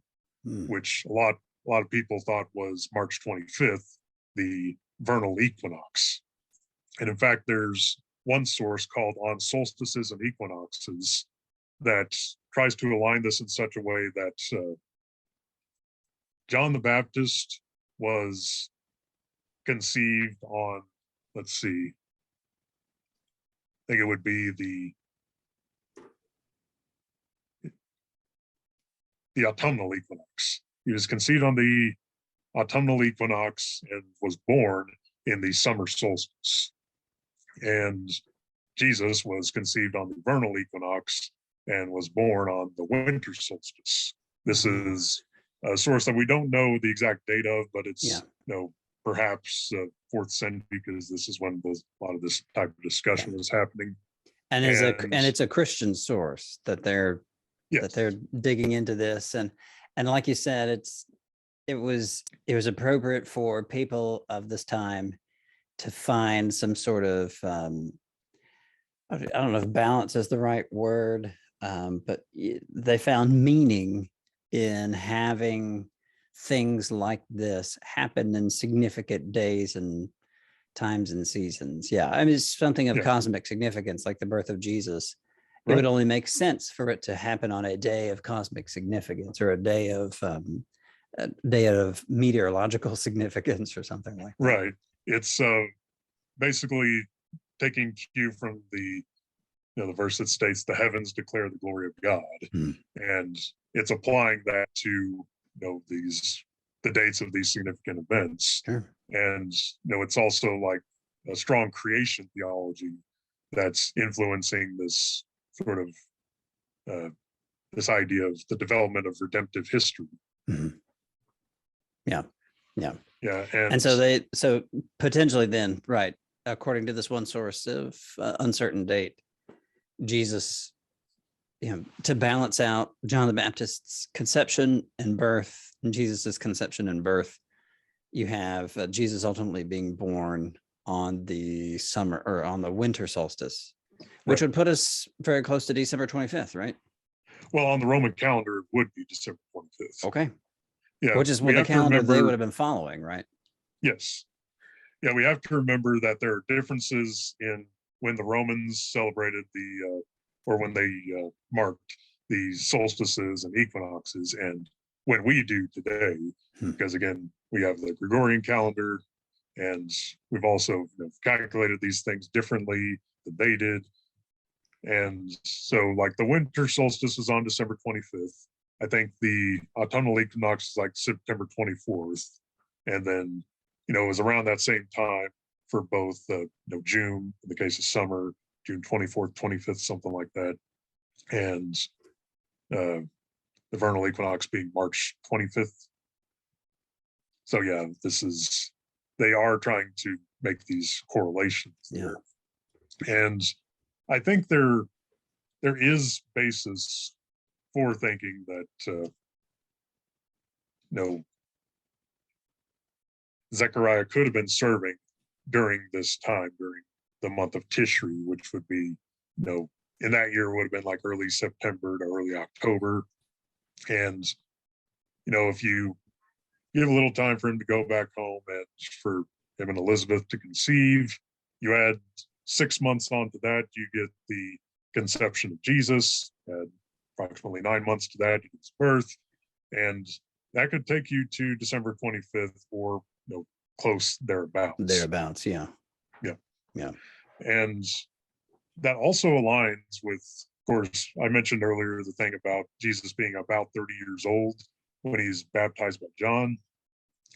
[SPEAKER 2] which a lot of people thought was March 25th, the vernal equinox. And in fact, there's one source called On Solstices and Equinoxes that tries to align this in such a way that John the Baptist was conceived on, let's see, I think it would be the autumnal equinox. He was conceived on the autumnal equinox and was born in the summer solstice. And Jesus was conceived on the vernal equinox and was born on the winter solstice. This is a source that we don't know the exact date of, but it's perhaps 4th century, because this is when a lot of this type of discussion was happening.
[SPEAKER 1] And it's a Christian source that they're digging into this, and like you said, it was appropriate for people of this time to find some sort of I don't know if balance is the right word, but they found meaning in having things like this happen in significant days and times and seasons. Yeah, I mean, it's something of cosmic significance, like the birth of Jesus. It would only make sense for it to happen on a day of cosmic significance, or a day of meteorological significance, or something like that.
[SPEAKER 2] Right. It's basically taking cue from the verse that states, "The heavens declare the glory of God," and it's applying that to the dates of these significant events.
[SPEAKER 1] Sure.
[SPEAKER 2] And it's also like a strong creation theology that's influencing this sort of this idea of the development of redemptive history.
[SPEAKER 1] Yeah.
[SPEAKER 2] And
[SPEAKER 1] so potentially then, right, according to this one source of uncertain date, Jesus, to balance out John the Baptist's conception and birth, and Jesus's conception and birth, you have Jesus ultimately being born on the summer, or on the winter solstice, which would put us very close to December 25th, right?
[SPEAKER 2] Well, on the Roman calendar, it would be December 25th.
[SPEAKER 1] Okay.
[SPEAKER 2] Yeah.
[SPEAKER 1] Which is what the calendar they would have been following, right?
[SPEAKER 2] Yes. Yeah, we have to remember that there are differences in when the Romans celebrated or when they marked the solstices and equinoxes, and when we do today, because again, we have the Gregorian calendar, and we've also calculated these things differently than they did. And so, like, the winter solstice is on December 25th. I think the autumnal equinox is like September 24th. And then, it was around that same time for both, June, in the case of summer, June 24th, 25th, something like that. And the vernal equinox being March 25th. So, yeah, they are trying to make these correlations there. And I think there is basis for thinking that Zechariah could have been serving during this time, during the month of Tishri, which would be, in that year would have been like early September to early October. And, if you give a little time for him to go back home and for him and Elizabeth to conceive, you add 6 months onto that, you get the conception of Jesus, add approximately 9 months to that, you get his birth. And that could take you to December 25th or close thereabouts.
[SPEAKER 1] Thereabouts, yeah.
[SPEAKER 2] Yeah. And that also aligns with, of course, I mentioned earlier the thing about Jesus being about 30 years old when he's baptized by John.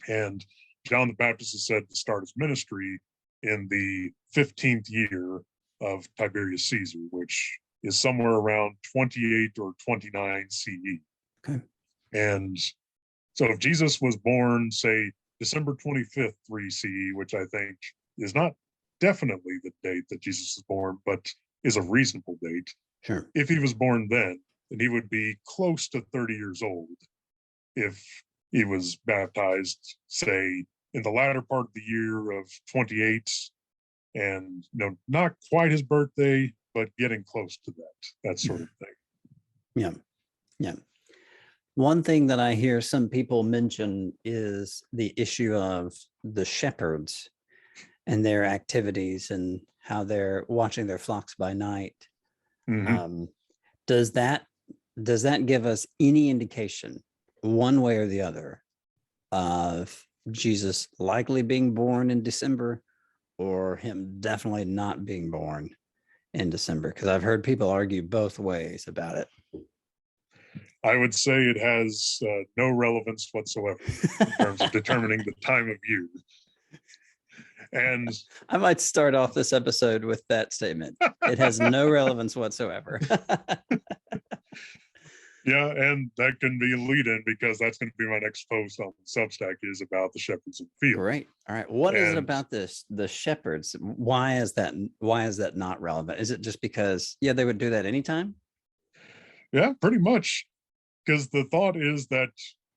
[SPEAKER 2] And John the Baptist is said to start his ministry in the 15th year of Tiberius Caesar, which is somewhere around 28 or 29 CE.
[SPEAKER 1] Okay.
[SPEAKER 2] And so if Jesus was born, say, December 25th, 3 CE, which I think is not definitely the date that Jesus was born, but is a reasonable date.
[SPEAKER 1] Sure.
[SPEAKER 2] If he was born then he would be close to 30 years old if he was baptized, say, in the latter part of the year of 28, and not quite his birthday, but getting close to that sort of thing.
[SPEAKER 1] Yeah. One thing that I hear some people mention is the issue of the shepherds and their activities and how they're watching their flocks by night.
[SPEAKER 2] Mm-hmm.
[SPEAKER 1] Does that give us any indication, one way or the other, of Jesus likely being born in December or him definitely not being born in December? Because I've heard people argue both ways about it.
[SPEAKER 2] I would say it has no relevance whatsoever in terms of determining the time of year. And
[SPEAKER 1] I might start off this episode with that statement. It has no relevance whatsoever.
[SPEAKER 2] Yeah, and that can be a lead-in because that's going to be my next post on Substack is about the shepherds in the field.
[SPEAKER 1] Great. All right. What is it about the shepherds? Why is that not relevant? Is it just because they would do that anytime?
[SPEAKER 2] Yeah, pretty much. Because the thought is that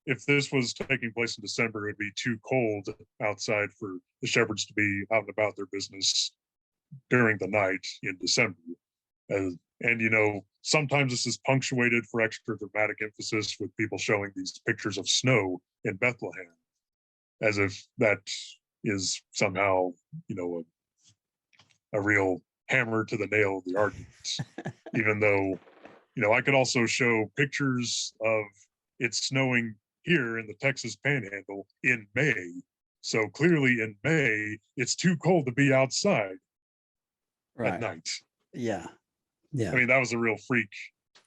[SPEAKER 2] if this was taking place in December, it would be too cold outside for the shepherds to be out and about their business during the night in December. And sometimes this is punctuated for extra dramatic emphasis with people showing these pictures of snow in Bethlehem, as if that is somehow, a real hammer to the nail of the argument. Even though, I could also show pictures of it snowing here in the Texas Panhandle in May. So clearly in May, it's too cold to be outside at night.
[SPEAKER 1] Yeah.
[SPEAKER 2] I mean, that was a real freak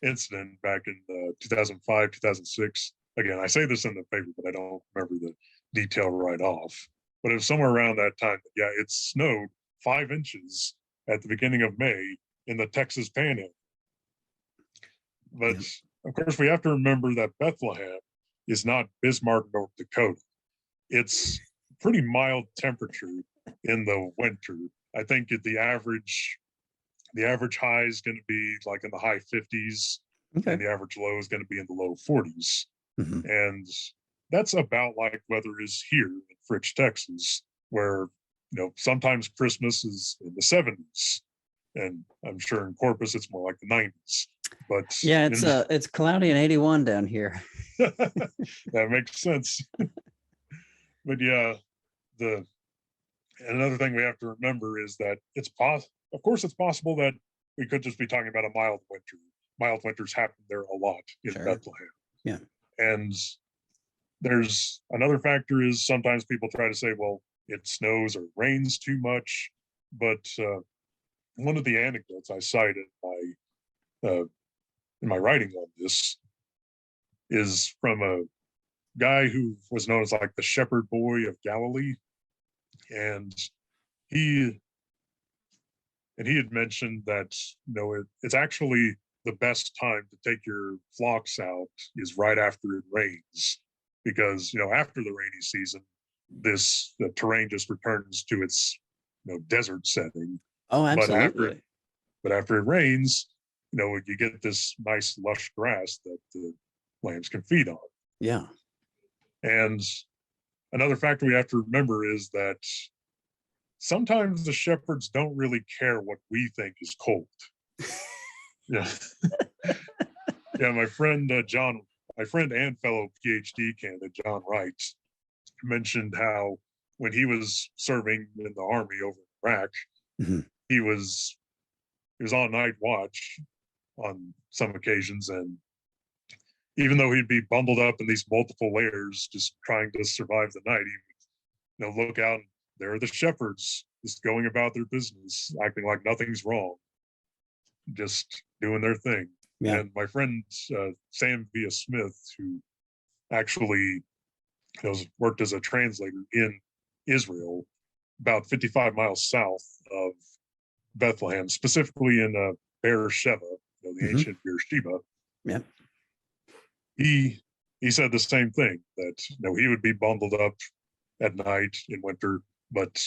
[SPEAKER 2] incident back in 2005, 2006. Again, I say this in the paper, but I don't remember the detail right off. But it was somewhere around that time. Yeah, it snowed 5 inches at the beginning of May in the Texas Panhandle. But of course, we have to remember that Bethlehem is not Bismarck, North Dakota. It's pretty mild temperature in the winter. I think the average high is going to be like in the high 50s, and the average low is going to be in the low 40s.
[SPEAKER 1] Mm-hmm.
[SPEAKER 2] And that's about like weather is here in Fritch, Texas, where sometimes Christmas is in the 70s, and I'm sure in Corpus it's more like the 90s. But
[SPEAKER 1] yeah, it's cloudy and 81 down here.
[SPEAKER 2] That makes sense. But yeah, another thing we have to remember is that of course it's possible that we could just be talking about a mild winter. Mild winters happen there a lot in Bethlehem.
[SPEAKER 1] Yeah.
[SPEAKER 2] And there's another factor is sometimes people try to say, well, it snows or rains too much. But one of the anecdotes I cited in my writing on this is from a guy who was known as like the shepherd boy of Galilee. And he had mentioned that it's actually the best time to take your flocks out is right after it rains, because after the rainy season, the terrain just returns to its desert setting.
[SPEAKER 1] Oh, absolutely.
[SPEAKER 2] But after it rains, you get this nice lush grass that the lambs can feed on.
[SPEAKER 1] Yeah.
[SPEAKER 2] And another factor we have to remember is that sometimes the shepherds don't really care what we think is cold. Yeah. Yeah, my friend and fellow PhD candidate John Wright mentioned how when he was serving in the army over in Iraq,
[SPEAKER 1] Mm-hmm.
[SPEAKER 2] he was on night watch on some occasions, and even though he'd be bundled up in these multiple layers just trying to survive the night, he would look out, and there are the shepherds just going about their business, acting like nothing's wrong, just doing their thing.
[SPEAKER 1] Yeah.
[SPEAKER 2] And my friend Sam Via Smith, who actually worked as a translator in Israel, about 55 miles south of Bethlehem, specifically in Beersheba, the
[SPEAKER 1] Mm-hmm.
[SPEAKER 2] ancient Beersheba.
[SPEAKER 1] Yeah.
[SPEAKER 2] He said the same thing, that he would be bundled up at night in winter, but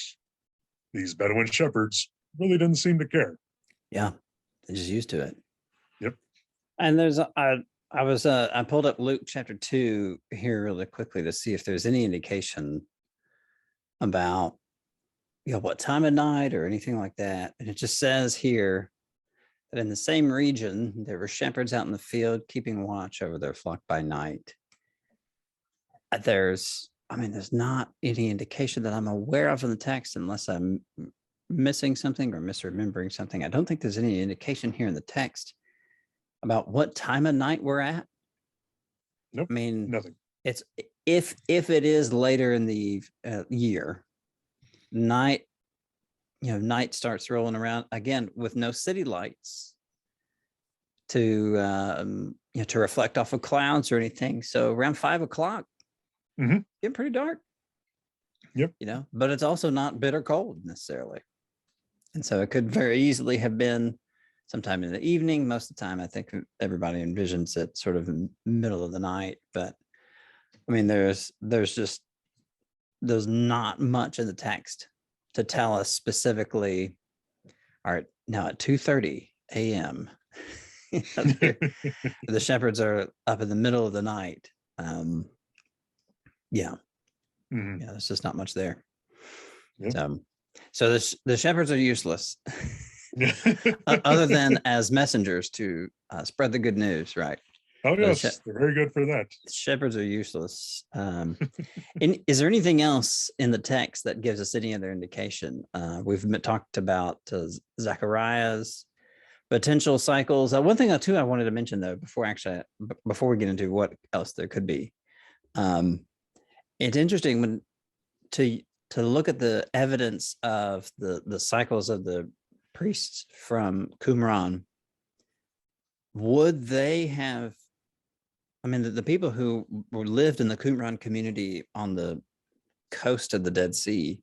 [SPEAKER 2] these Bedouin shepherds really didn't seem to care.
[SPEAKER 1] Yeah, they're just used to it.
[SPEAKER 2] Yep.
[SPEAKER 1] And there's I pulled up Luke chapter 2 here really quickly to see if there's any indication about what time of night or anything like that. And it just says here that in the same region there were shepherds out in the field keeping watch over their flock by night. There's not any indication that I'm aware of in the text, unless I'm missing something or misremembering something. I don't think there's any indication here in the text about what time of night we're at.
[SPEAKER 2] Nope. Nothing.
[SPEAKER 1] It's if it is later in the year, night starts rolling around again with no city lights to reflect off of clouds or anything. So around 5 o'clock, getting pretty dark.
[SPEAKER 2] Yep.
[SPEAKER 1] But it's also not bitter cold necessarily. And so it could very easily have been sometime in the evening. Most of the time, I think everybody envisions it sort of in the middle of the night. But there's not much in the text to tell us specifically, all right, now at 2:30 a.m., the shepherds are up in the middle of the night. Yeah, there's just not much there. Yep. So the shepherds are useless, other than as messengers to spread the good news, right?
[SPEAKER 2] Oh yes, they're very good for that.
[SPEAKER 1] Shepherds are useless. Is there anything else in the text that gives us any other indication? We've talked about Zechariah's potential cycles. One thing too I wanted to mention though, before we get into what else there could be, it's interesting when to look at the evidence of the cycles of the priests from Qumran. Would they have? The people who lived in the Qumran community on the coast of the Dead Sea,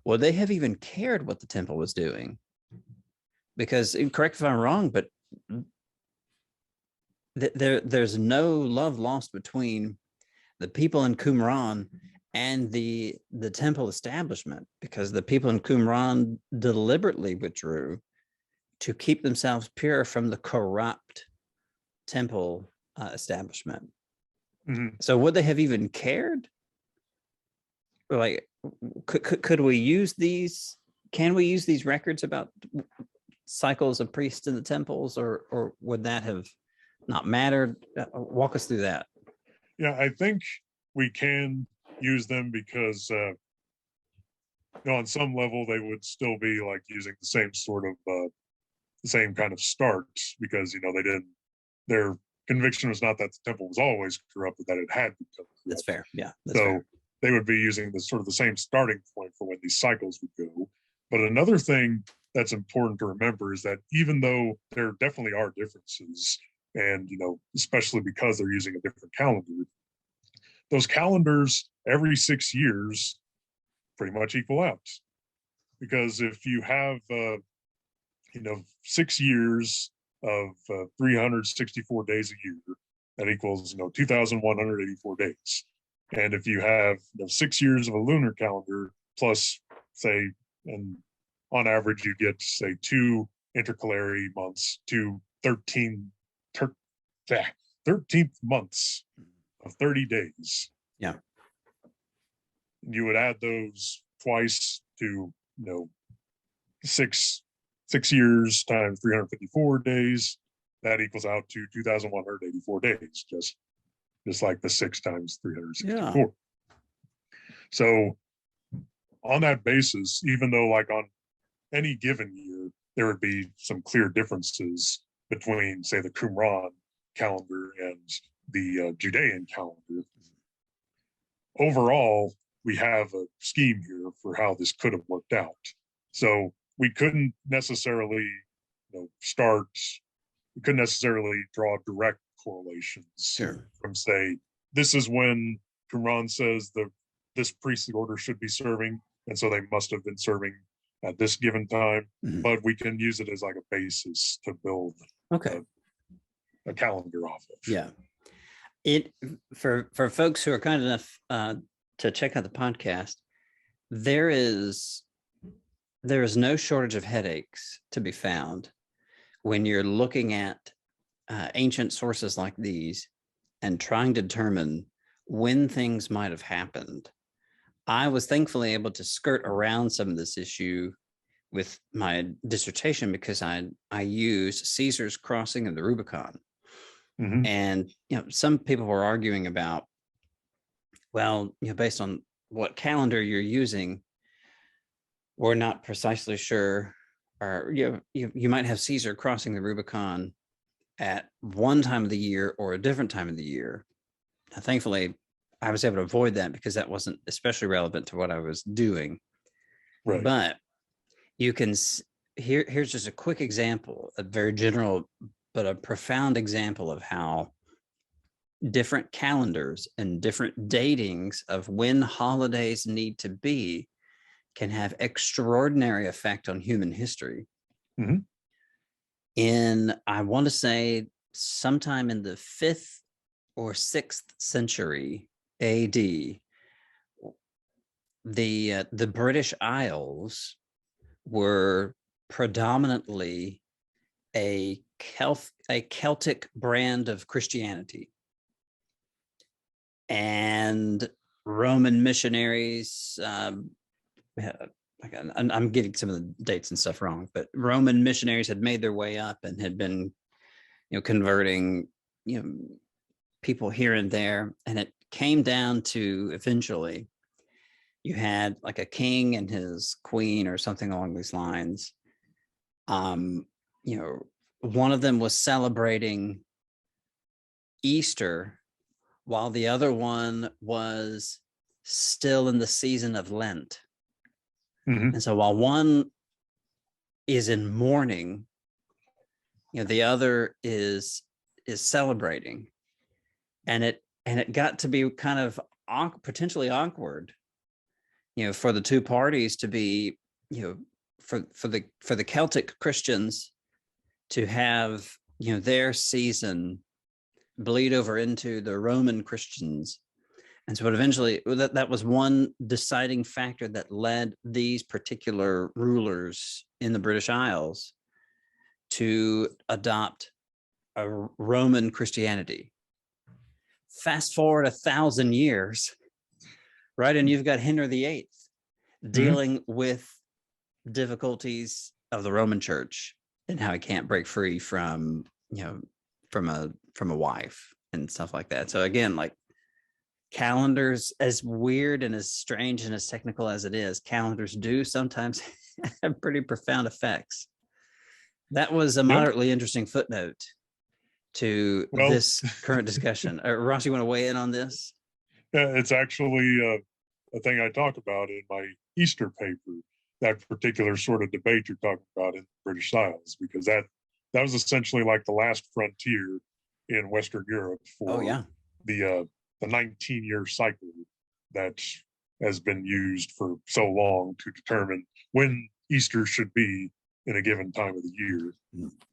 [SPEAKER 1] would they have even cared what the temple was doing? Because, correct if I'm wrong, but there's no love lost between the people in Qumran and the temple establishment, because the people in Qumran deliberately withdrew to keep themselves pure from the corrupt temple establishment. So would they have even cared? Like, could we use these? Can we use these records about cycles of priests in the temples, or would that have not mattered? Walk us through that.
[SPEAKER 2] Yeah, I think we can use them because, on some level, they would still be like using the same sort of, the same kind of start, because their conviction was not that the temple was always corrupt, but that it had become corrupt.
[SPEAKER 1] That's fair. Yeah.
[SPEAKER 2] That's fair. They would be using the same starting point for when these cycles would go. But another thing that's important to remember is that even though there definitely are differences, and especially because they're using a different calendar, those calendars every 6 years pretty much equal out. Because if you have 6 years of 364 days a year, that equals 2,184 days. And if you have 6 years of a lunar calendar plus, say, and on average you get, say, 2 intercalary months to 13th months of 30 days.
[SPEAKER 1] Yeah.
[SPEAKER 2] You would add those twice to, six years times 354 days. That equals out to 2,184 days, just like the 6 times 364.
[SPEAKER 1] Yeah.
[SPEAKER 2] So on that basis, even though like on any given year, there would be some clear differences between, say, the Qumran calendar and the Judean calendar, overall, we have a scheme here for how this could have worked out. So we couldn't necessarily we couldn't necessarily draw direct correlations from, say, this is when Qumran says this priestly order should be serving, and so they must have been serving at this given time. But we can use it as like a basis to build a calendar off of.
[SPEAKER 1] Yeah. It for folks who are kind enough to check out the podcast, there is no shortage of headaches to be found when you're looking at ancient sources like these and trying to determine when things might have happened. I was thankfully able to skirt around some of this issue with my dissertation because I used Caesar's crossing of the Rubicon. And some people were arguing about, well, based on what calendar you're using, we're not precisely sure, or you might have Caesar crossing the Rubicon at one time of the year or a different time of the year. Now, thankfully, I was able to avoid that because that wasn't especially relevant to what I was doing.
[SPEAKER 2] Right.
[SPEAKER 1] But you can here's just a quick example, a very general but a profound example of how different calendars and different datings of when holidays need to be can have extraordinary effect on human history. In, I want to say, sometime in the 5th or 6th century AD, the British Isles were predominantly a Celtic brand of Christianity, and Roman missionaries. I'm getting some of the dates and stuff wrong, but Roman missionaries had made their way up and had been, converting, people here and there, and it came down to eventually you had like a king and his queen or something along these lines. One of them was celebrating Easter while the other one was still in the season of Lent. And so while one is in mourning, the other is celebrating. And it got to be kind of potentially awkward, for the two parties to be, for the Celtic Christians to have, their season bleed over into the Roman Christians. And so eventually that was one deciding factor that led these particular rulers in the British Isles to adopt a Roman Christianity. Fast forward 1,000 years, right? And you've got Henry VIII dealing with difficulties of the Roman Church and how he can't break free from a wife and stuff like that. So again, like, calendars, as weird and as strange and as technical as it is, calendars do sometimes have pretty profound effects. That was a moderately interesting footnote to this current discussion. Ross, you want to weigh in on this?
[SPEAKER 2] Yeah, it's actually a thing I talk about in my Easter paper, that particular sort of debate you're talking about in the British Isles, because that was essentially like the last frontier in Western Europe for the 19-year cycle that has been used for so long to determine when Easter should be in a given time of the year.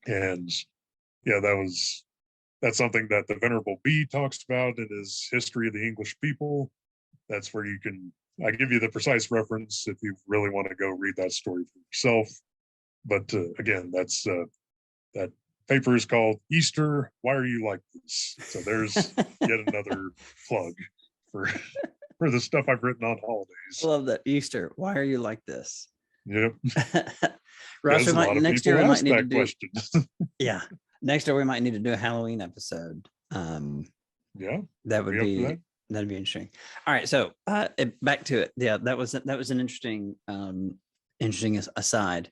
[SPEAKER 2] And that's something that the Venerable Bede talks about in his History of the English People. That's where I give you the precise reference if you really want to go read that story for yourself. But again, that paper is called Easter. Why are you like this? So there's yet another plug for for the stuff I've written on holidays.
[SPEAKER 1] I love that. Easter. Why are you like this?
[SPEAKER 2] Yep.
[SPEAKER 1] Ross,
[SPEAKER 2] Because a lot of
[SPEAKER 1] next
[SPEAKER 2] people
[SPEAKER 1] year we might
[SPEAKER 2] ask
[SPEAKER 1] need to
[SPEAKER 2] that
[SPEAKER 1] do.
[SPEAKER 2] question.
[SPEAKER 1] Yeah, next year we might need to do a Halloween episode.
[SPEAKER 2] Yeah,
[SPEAKER 1] That would be
[SPEAKER 2] that.
[SPEAKER 1] that'd be interesting. All right, so back to it. Yeah, that was an interesting interesting aside.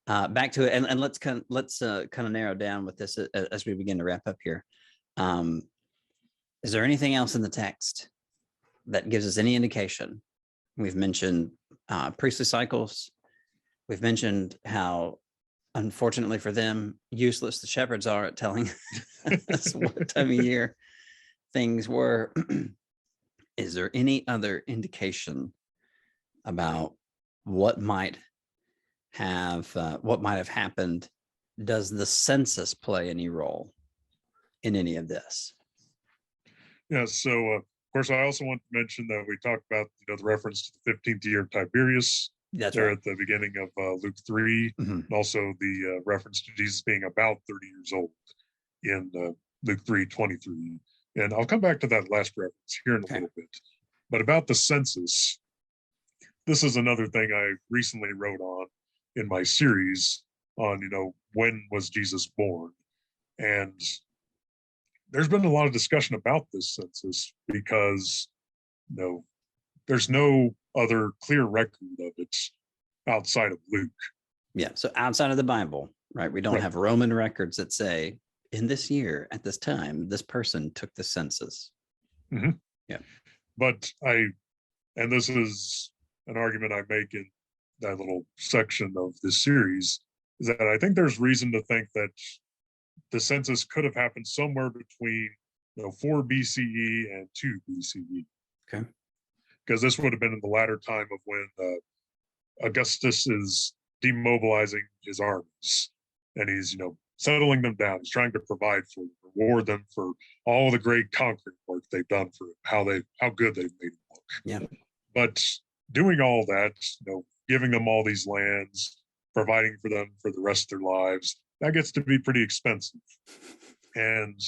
[SPEAKER 1] Back to it, and let's kind of narrow down with this as we begin to wrap up here. Is there anything else in the text that gives us any indication? We've mentioned priestly cycles. We've mentioned how, unfortunately for them, useless the shepherds are at telling us what time of year things were. Is there any other indication about what might have happened? Does the census play any role in any of this?
[SPEAKER 2] Yeah. So, of course, I also want to mention that we talked about the reference to the 15th year of Tiberius.
[SPEAKER 1] That's
[SPEAKER 2] there
[SPEAKER 1] right.
[SPEAKER 2] at the beginning of Luke 3, and also the reference to Jesus being about 30 years old in Luke 3:23. And I'll come back to that last reference here in a little bit. But about the census, this is another thing I recently wrote on in my series on, when was Jesus born? And there's been a lot of discussion about this census because, there's no other clear record of it outside of Luke.
[SPEAKER 1] Yeah. So outside of the Bible, right? We don't have Roman records that say in this year, at this time, this person took the census.
[SPEAKER 2] Mm-hmm.
[SPEAKER 1] Yeah.
[SPEAKER 2] But and this is an argument I make in that little section of this series, is that I think there's reason to think that the census could have happened somewhere between 4 BCE and 2 BCE.
[SPEAKER 1] Okay.
[SPEAKER 2] Because this would have been in the latter time of when Augustus is demobilizing his armies, and he's settling them down. He's trying to provide for them, reward them for all the great conquering work they've done for him, how good they've made him look.
[SPEAKER 1] Yeah.
[SPEAKER 2] But doing all that, giving them all these lands, providing for them for the rest of their lives, that gets to be pretty expensive. And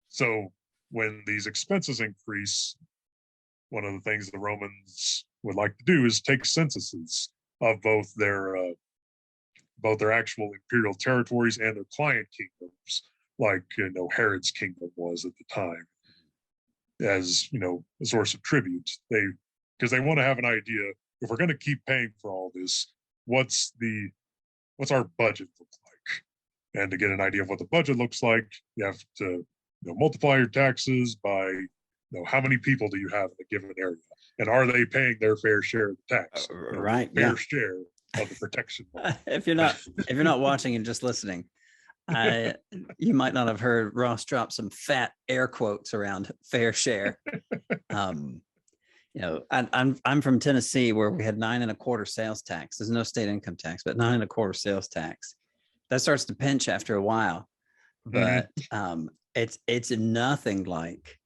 [SPEAKER 2] so when these expenses increase, one of the things the Romans would like to do is take censuses of both their actual imperial territories and their client kingdoms, like Herod's kingdom was at the time, as a source of tribute. Because they want to have an idea, if we're going to keep paying for all this, what's our budget look like? And to get an idea of what the budget looks like, you have to multiply your taxes by how many people do you have in a given area, and are they paying their fair share of the tax?
[SPEAKER 1] Right.
[SPEAKER 2] Fair share of the protection.
[SPEAKER 1] If you're not watching and just listening, you might not have heard Ross drop some fat air quotes around fair share. I'm from Tennessee, where we had 9.25% sales tax. There's no state income tax, but 9.25% sales tax. That starts to pinch after a while, but it's nothing like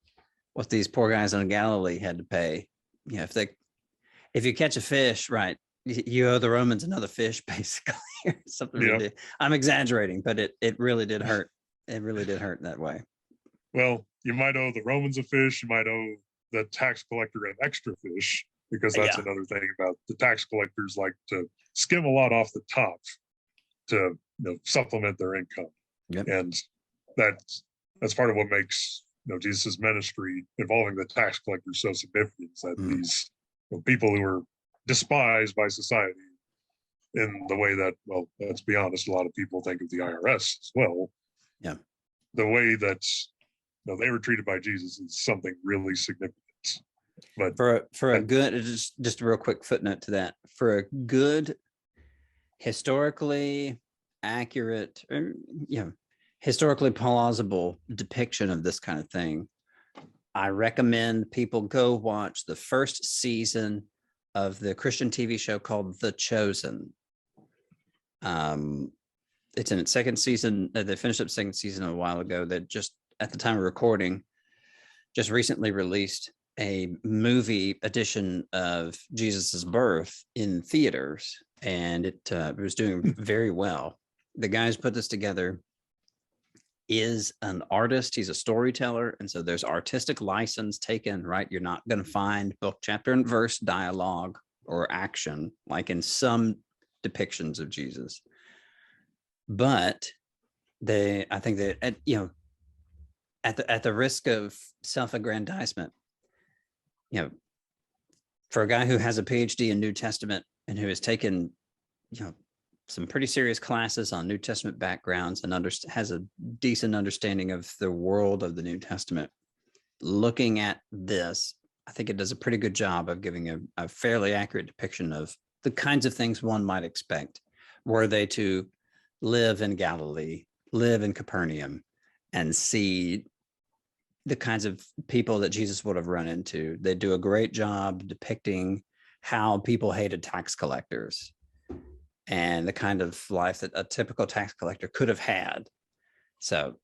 [SPEAKER 1] what these poor guys in Galilee had to pay. If you catch a fish, right, you owe the Romans another fish, basically, or something. Yeah. I'm exaggerating, but it really did hurt. It really did hurt in that way.
[SPEAKER 2] Well, you might owe the Romans a fish. You might owe the tax collector an extra fish, because that's another thing about the tax collectors, like to skim a lot off the top to supplement their income.
[SPEAKER 1] Yep.
[SPEAKER 2] And that's part of what makes Jesus' ministry involving the tax collectors so significant, is that these people who are despised by society in the way that, well, let's be honest, a lot of people think of the IRS as well.
[SPEAKER 1] Yeah.
[SPEAKER 2] The way that they were treated by Jesus is something really significant. But
[SPEAKER 1] for a good, just a real quick footnote to that, for a good, historically accurate, historically plausible depiction of this kind of thing, I recommend people go watch the first season of the Christian TV show called The Chosen. It's in its second season. They finished up second season a while ago. That just at the time of recording, just recently released a movie edition of Jesus's birth in theaters, and it was doing very well. The guys put this together is an artist. He's a storyteller. And so there's artistic license taken, right? You're not going to find book, chapter, and verse dialogue or action like in some depictions of Jesus. But I think that, at the risk of self-aggrandizement, for a guy who has a PhD in New Testament and who has taken, some pretty serious classes on New Testament backgrounds and has a decent understanding of the world of the New Testament, looking at this, I think it does a pretty good job of giving a fairly accurate depiction of the kinds of things one might expect were they to live in Galilee, live in Capernaum, and see the kinds of people that Jesus would have run into. They do a great job depicting how people hated tax collectors and the kind of life that a typical tax collector could have had. So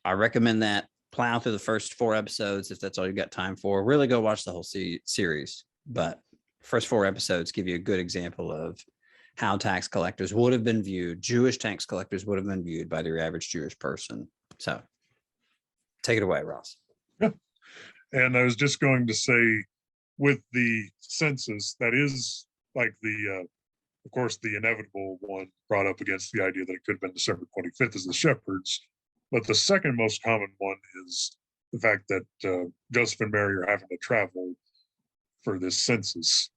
[SPEAKER 1] I recommend that. Plow through the first 4 episodes if that's all you got time for. Really go watch the whole series. But first 4 episodes give you a good example of how tax collectors would have been viewed, Jewish tax collectors would have been viewed by the average Jewish person. So take it away, Ross.
[SPEAKER 2] Yeah. And I was just going to say, with the census, that is like of course, the inevitable one brought up against the idea that it could have been December 25th as the shepherds. But the second most common one is the fact that Joseph and Mary are having to travel for this census,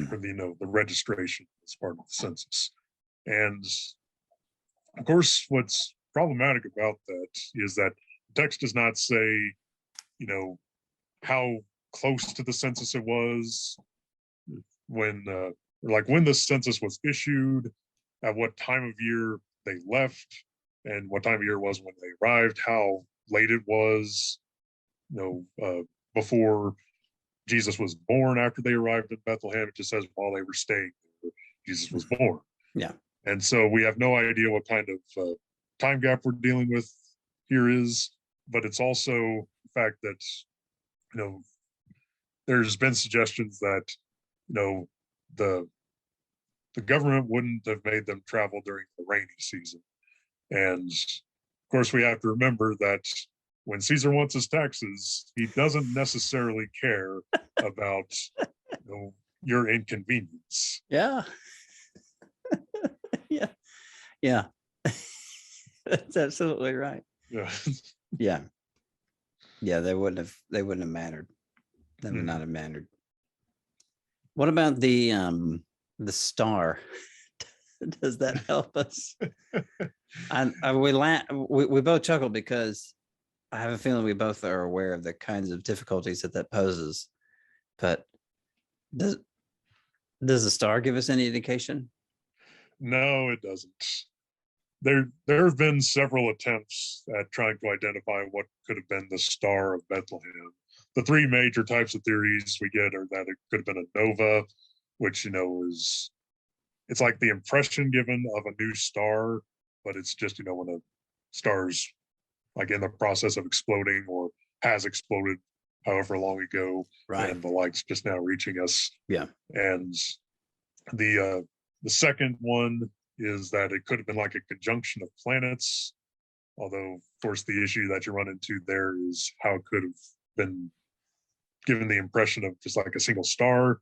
[SPEAKER 2] for the registration as part of the census. And of course, what's problematic about that is that the text does not say, how close to the census it was, when the census was issued, at what time of year they left, and what time of year it was when they arrived, how late it was, before Jesus was born, after they arrived in Bethlehem. It just says while they were staying there, Jesus was born.
[SPEAKER 1] Yeah.
[SPEAKER 2] And so we have no idea what kind of time gap we're dealing with here is, but it's also the fact that, there's been suggestions that, the government wouldn't have made them travel during the rainy season. And of course, we have to remember that when Caesar wants his taxes, he doesn't necessarily care about your inconvenience.
[SPEAKER 1] Yeah. Yeah. Yeah. That's absolutely right.
[SPEAKER 2] Yeah.
[SPEAKER 1] Yeah. Yeah, they wouldn't have mattered. They would not have mattered. What about the star? Does that help us? We both chuckled because I have a feeling we both are aware of the kinds of difficulties that poses. But does the star give us any indication?
[SPEAKER 2] No, it doesn't. There have been several attempts at trying to identify what could have been the Star of Bethlehem. The 3 major types of theories we get are that it could have been a nova, which it's like the impression given of a new star, but it's just when a star's like in the process of exploding or has exploded however long ago,
[SPEAKER 1] right,
[SPEAKER 2] and the light's just now reaching us.
[SPEAKER 1] Yeah.
[SPEAKER 2] And the second one is that it could have been like a conjunction of planets, although of course the issue that you run into there is how it could have been given the impression of just like a single star.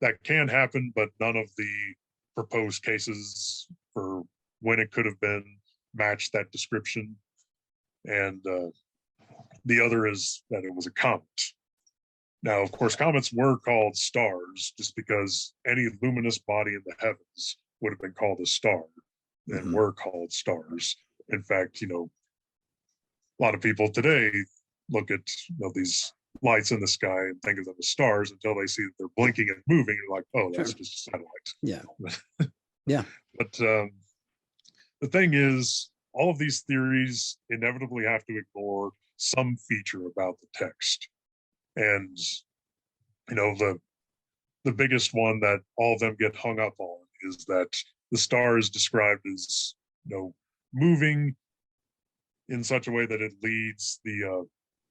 [SPEAKER 2] That can happen, but none of the proposed cases for when it could have been match that description. And the other is that it was a comet. Now, of course, comets were called stars just because any luminous body in the heavens would have been called a star and were called stars. In fact, a lot of people today look at these lights in the sky and think of them as stars until they see that they're blinking and moving, and like, oh, that's just a satellite.
[SPEAKER 1] Yeah. Yeah.
[SPEAKER 2] But the thing is, all of these theories inevitably have to ignore some feature about the text. And the biggest one that all of them get hung up on is that the star is described as moving in such a way that it leads the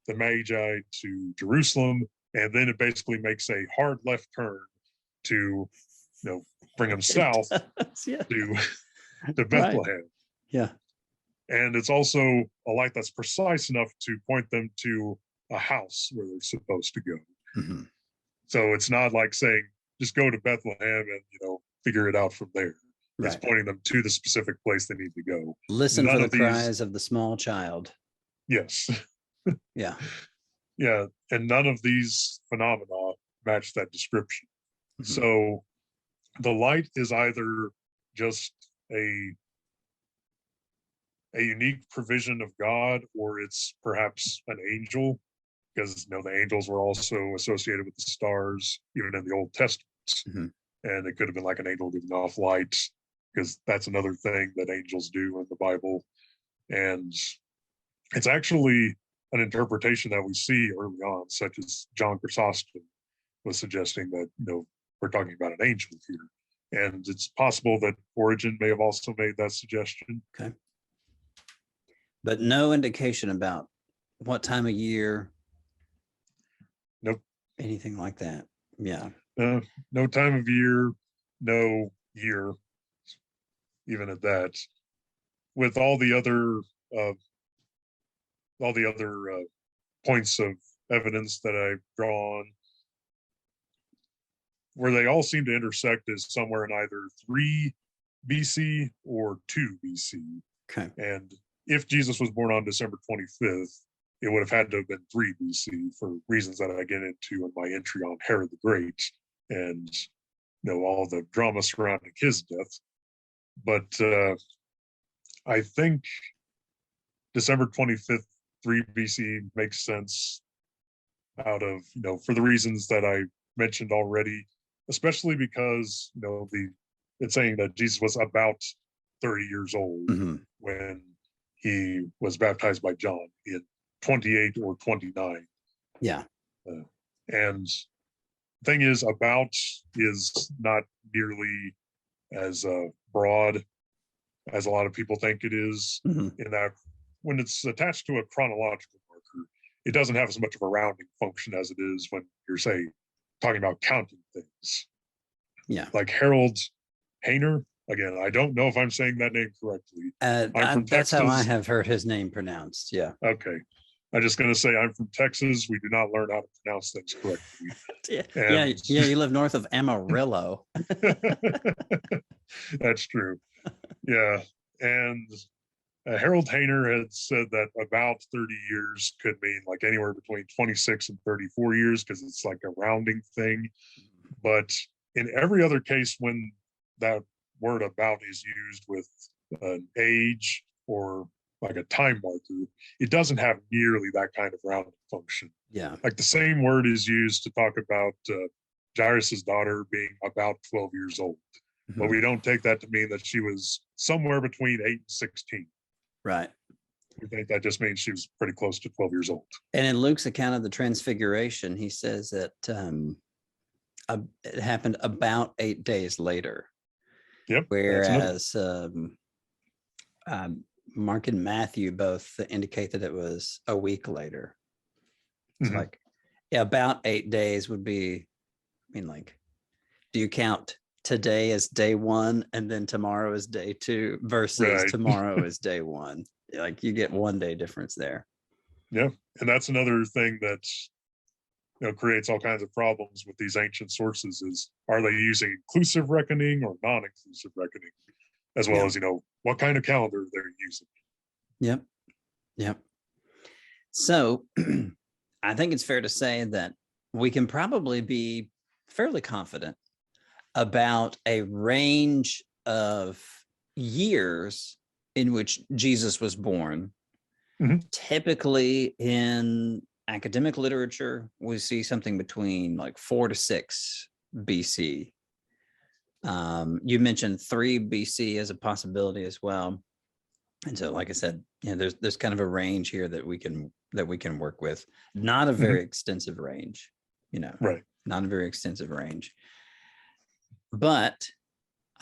[SPEAKER 2] Magi to Jerusalem, and then it basically makes a hard left turn to, bring them south
[SPEAKER 1] Yeah.
[SPEAKER 2] to Bethlehem.
[SPEAKER 1] Yeah.
[SPEAKER 2] And it's also a light that's precise enough to point them to a house where they're supposed to go.
[SPEAKER 1] Mm-hmm.
[SPEAKER 2] So it's not like saying, just go to Bethlehem and, figure it out from there. It's
[SPEAKER 1] Right.
[SPEAKER 2] pointing them to the specific place they need to go.
[SPEAKER 1] Listen
[SPEAKER 2] None
[SPEAKER 1] for the
[SPEAKER 2] of these-
[SPEAKER 1] cries of the small child.
[SPEAKER 2] Yes.
[SPEAKER 1] Yeah.
[SPEAKER 2] Yeah. And none of these phenomena match that description.
[SPEAKER 1] Mm-hmm.
[SPEAKER 2] So the light is either just a unique provision of God, or it's perhaps an angel, because the angels were also associated with the stars, even in the Old Testament.
[SPEAKER 1] Mm-hmm.
[SPEAKER 2] And it could have been like an angel giving off light, because that's another thing that angels do in the Bible. And it's actually an interpretation that we see early on, such as John Chrysostom was suggesting that, we're talking about an angel here. And it's possible that Origen may have also made that suggestion.
[SPEAKER 1] Okay. But no indication about what time of year.
[SPEAKER 2] Nope.
[SPEAKER 1] Anything like that. Yeah.
[SPEAKER 2] No time of year, no year, even at that. With all the other points of evidence that I've drawn, where they all seem to intersect is somewhere in either 3 BC or 2 BC.
[SPEAKER 1] Okay.
[SPEAKER 2] And if Jesus was born on December 25th, it would have had to have been 3 BC for reasons that I get into in my entry on Herod the Great and all the drama surrounding his death. But I think December 25th, 3 BC makes sense out of, for the reasons that I mentioned already, especially because, it's saying that Jesus was about 30 years old
[SPEAKER 1] Mm-hmm.
[SPEAKER 2] when he was baptized by John in 28 or 29.
[SPEAKER 1] Yeah.
[SPEAKER 2] And the thing is, about is not nearly as broad as a lot of people think it is,
[SPEAKER 1] Mm-hmm.
[SPEAKER 2] in that when it's attached to a chronological marker, it doesn't have as much of a rounding function as it is when you're, say, talking about counting things.
[SPEAKER 1] Yeah.
[SPEAKER 2] Like Harold Hayner. Again, I don't know if I'm saying that name correctly. I'm from
[SPEAKER 1] That's how I
[SPEAKER 2] Texas.
[SPEAKER 1] have heard his name pronounced. Yeah.
[SPEAKER 2] Okay. I'm just going to say I'm from Texas. We do not learn how to pronounce things correctly.
[SPEAKER 1] Yeah. You live north of Amarillo.
[SPEAKER 2] That's true. Yeah. And Harold Hayner had said that about 30 years could mean like anywhere between 26 and 34 years, because it's like a rounding thing. But in every other case, when that word about is used with an age or like a time marker, it doesn't have nearly that kind of rounding function.
[SPEAKER 1] Yeah.
[SPEAKER 2] Like the same word is used to talk about Jairus's daughter being about 12 years old.
[SPEAKER 1] Mm-hmm.
[SPEAKER 2] But we don't take that to mean that she was somewhere between 8 and 16.
[SPEAKER 1] Right.
[SPEAKER 2] We think that just means she was pretty close to 12 years old.
[SPEAKER 1] And in Luke's account of the Transfiguration, he says that it happened about 8 days later.
[SPEAKER 2] Yep.
[SPEAKER 1] Whereas Mark and Matthew both indicate that it was a week later. It's like about 8 days would be, do you count today as day 1 and then tomorrow is day 2 versus tomorrow is day 1? Like you get 1 day difference there.
[SPEAKER 2] Yeah. And that's another thing that creates all kinds of problems with these ancient sources is, are they using inclusive reckoning or non-inclusive reckoning, as well as, what kind of calendar they're using.
[SPEAKER 1] Yep. So I think it's fair to say that we can probably be fairly confident about a range of years in which Jesus was born.
[SPEAKER 2] Mm-hmm.
[SPEAKER 1] Typically in academic literature, we see something between like 4 to 6 BC. You mentioned 3 BC as a possibility as well. And so, like I said, there's kind of a range here that we can work with. Not a very extensive range,
[SPEAKER 2] Right.
[SPEAKER 1] Not a very extensive range. But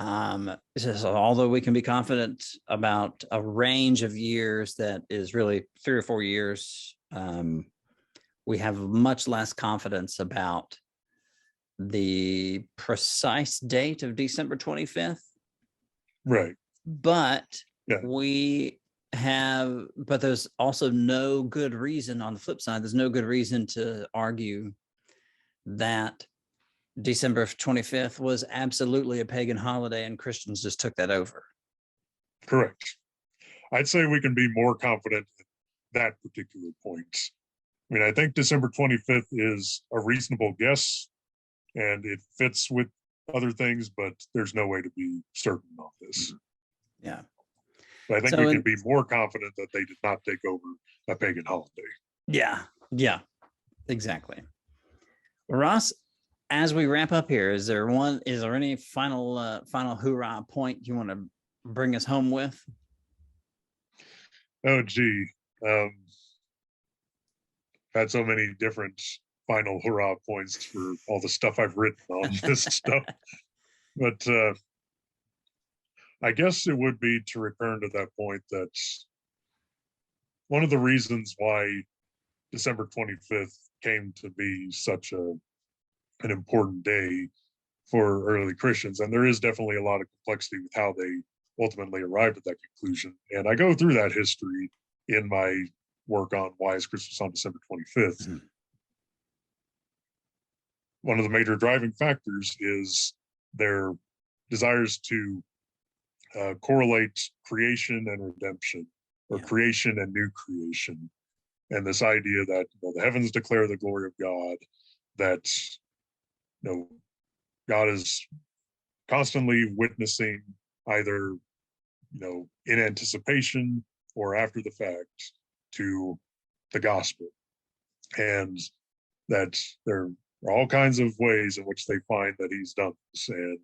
[SPEAKER 1] although we can be confident about a range of years that is really 3 or 4 years, we have much less confidence about the precise date of December 25th.
[SPEAKER 2] Right.
[SPEAKER 1] But
[SPEAKER 2] Yeah.
[SPEAKER 1] but there's also no good reason on the flip side. There's no good reason to argue that December 25th was absolutely a pagan holiday and Christians just took that over.
[SPEAKER 2] Correct. I'd say we can be more confident at that particular point. I mean, I think December 25th is a reasonable guess, and it fits with other things, but there's no way to be certain on this.
[SPEAKER 1] Yeah.
[SPEAKER 2] But I think we can be more confident that they did not take over a pagan holiday.
[SPEAKER 1] Yeah, exactly. Ross, as we wrap up here, is there any final hoorah point you want to bring us home with?
[SPEAKER 2] Oh, gee. Had so many different final hurrah points for all the stuff I've written on this stuff. But I guess it would be to return to that point that one of the reasons why December 25th came to be such an important day for early Christians, and there is definitely a lot of complexity with how they ultimately arrived at that conclusion. And I go through that history in my work on Why is Christmas on December 25th. Mm-hmm. One of the major driving factors is their desires to correlate creation and redemption, or creation and new creation. And this idea that the heavens declare the glory of God, that God is constantly witnessing, either in anticipation or after the fact, to the gospel, and that there are all kinds of ways in which they find that he's done this. And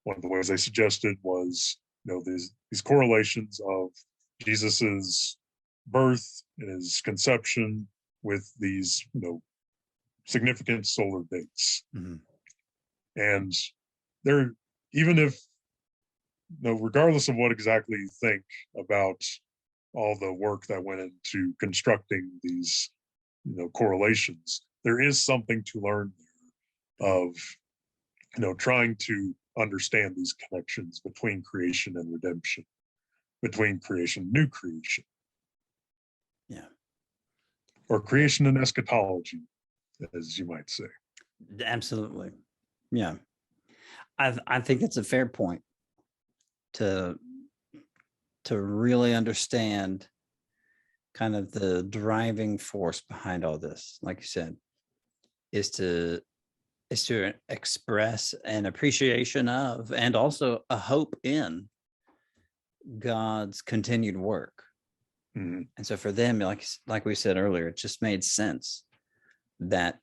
[SPEAKER 2] one of the ways they suggested was these correlations of Jesus's birth and his conception with these significant solar dates. Mm-hmm. And they're, even if regardless of what exactly you think about all the work that went into constructing these correlations, there is something to learn there of trying to understand these connections between creation and redemption, between creation and new creation, or creation and eschatology, as you might say.
[SPEAKER 1] Absolutely. Yeah, I think it's a fair point to really understand kind of the driving force behind all this, like you said, is to express an appreciation of, and also a hope in, God's continued work. Mm-hmm. And so for them, like we said earlier, it just made sense that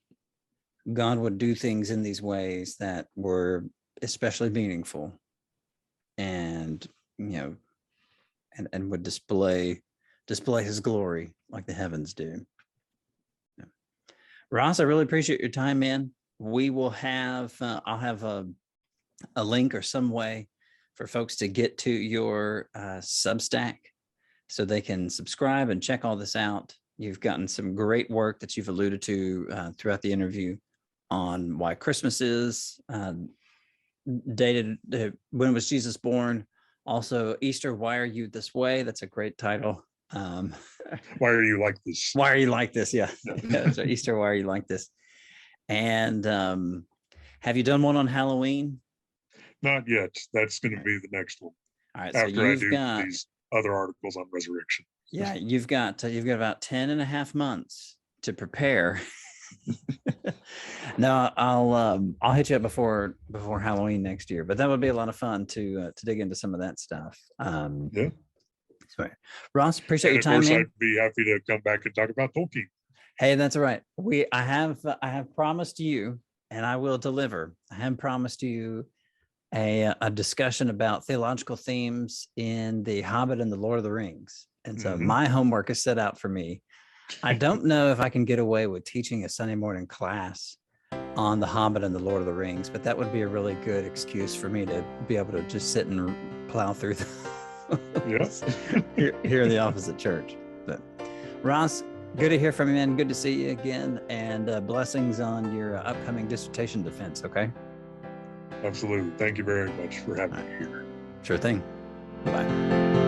[SPEAKER 1] God would do things in these ways that were especially meaningful, and and would display his glory like the heavens do. Yeah. Ross, I really appreciate your time, man. We will have I'll have a link or some way for folks to get to your Substack so they can subscribe and check all this out. You've gotten some great work that you've alluded to throughout the interview on why Christmas is dated, when was Jesus born? Also, Easter, why are you this way? That's a great title.
[SPEAKER 2] Why are you like this?
[SPEAKER 1] Why are you like this? Yeah. So Easter, why are you like this? And have you done one on Halloween?
[SPEAKER 2] Not yet. That's going to be the next one.
[SPEAKER 1] All right.
[SPEAKER 2] After I do these other articles on resurrection.
[SPEAKER 1] Yeah, you've got about 10 and a half months to prepare. No, I'll hit you up before Halloween next year, but that would be a lot of fun to dig into some of that stuff.
[SPEAKER 2] Yeah.
[SPEAKER 1] Sorry. Ross, appreciate your time, man.
[SPEAKER 2] I'd be happy to come back and talk about Tolkien.
[SPEAKER 1] Hey, that's all right. I have promised you, and I will deliver. I have promised you a discussion about theological themes in The Hobbit and the Lord of the Rings. And so my homework is set out for me. I don't know if I can get away with teaching a Sunday morning class on The Hobbit and the Lord of the Rings, but that would be a really good excuse for me to be able to just sit and plow through here in the office at church. But Ross, Good to hear from you, man. Good to see you again, and blessings on your upcoming dissertation defense, okay?
[SPEAKER 2] Absolutely. Thank you very much for having me here.
[SPEAKER 1] Sure thing. Bye.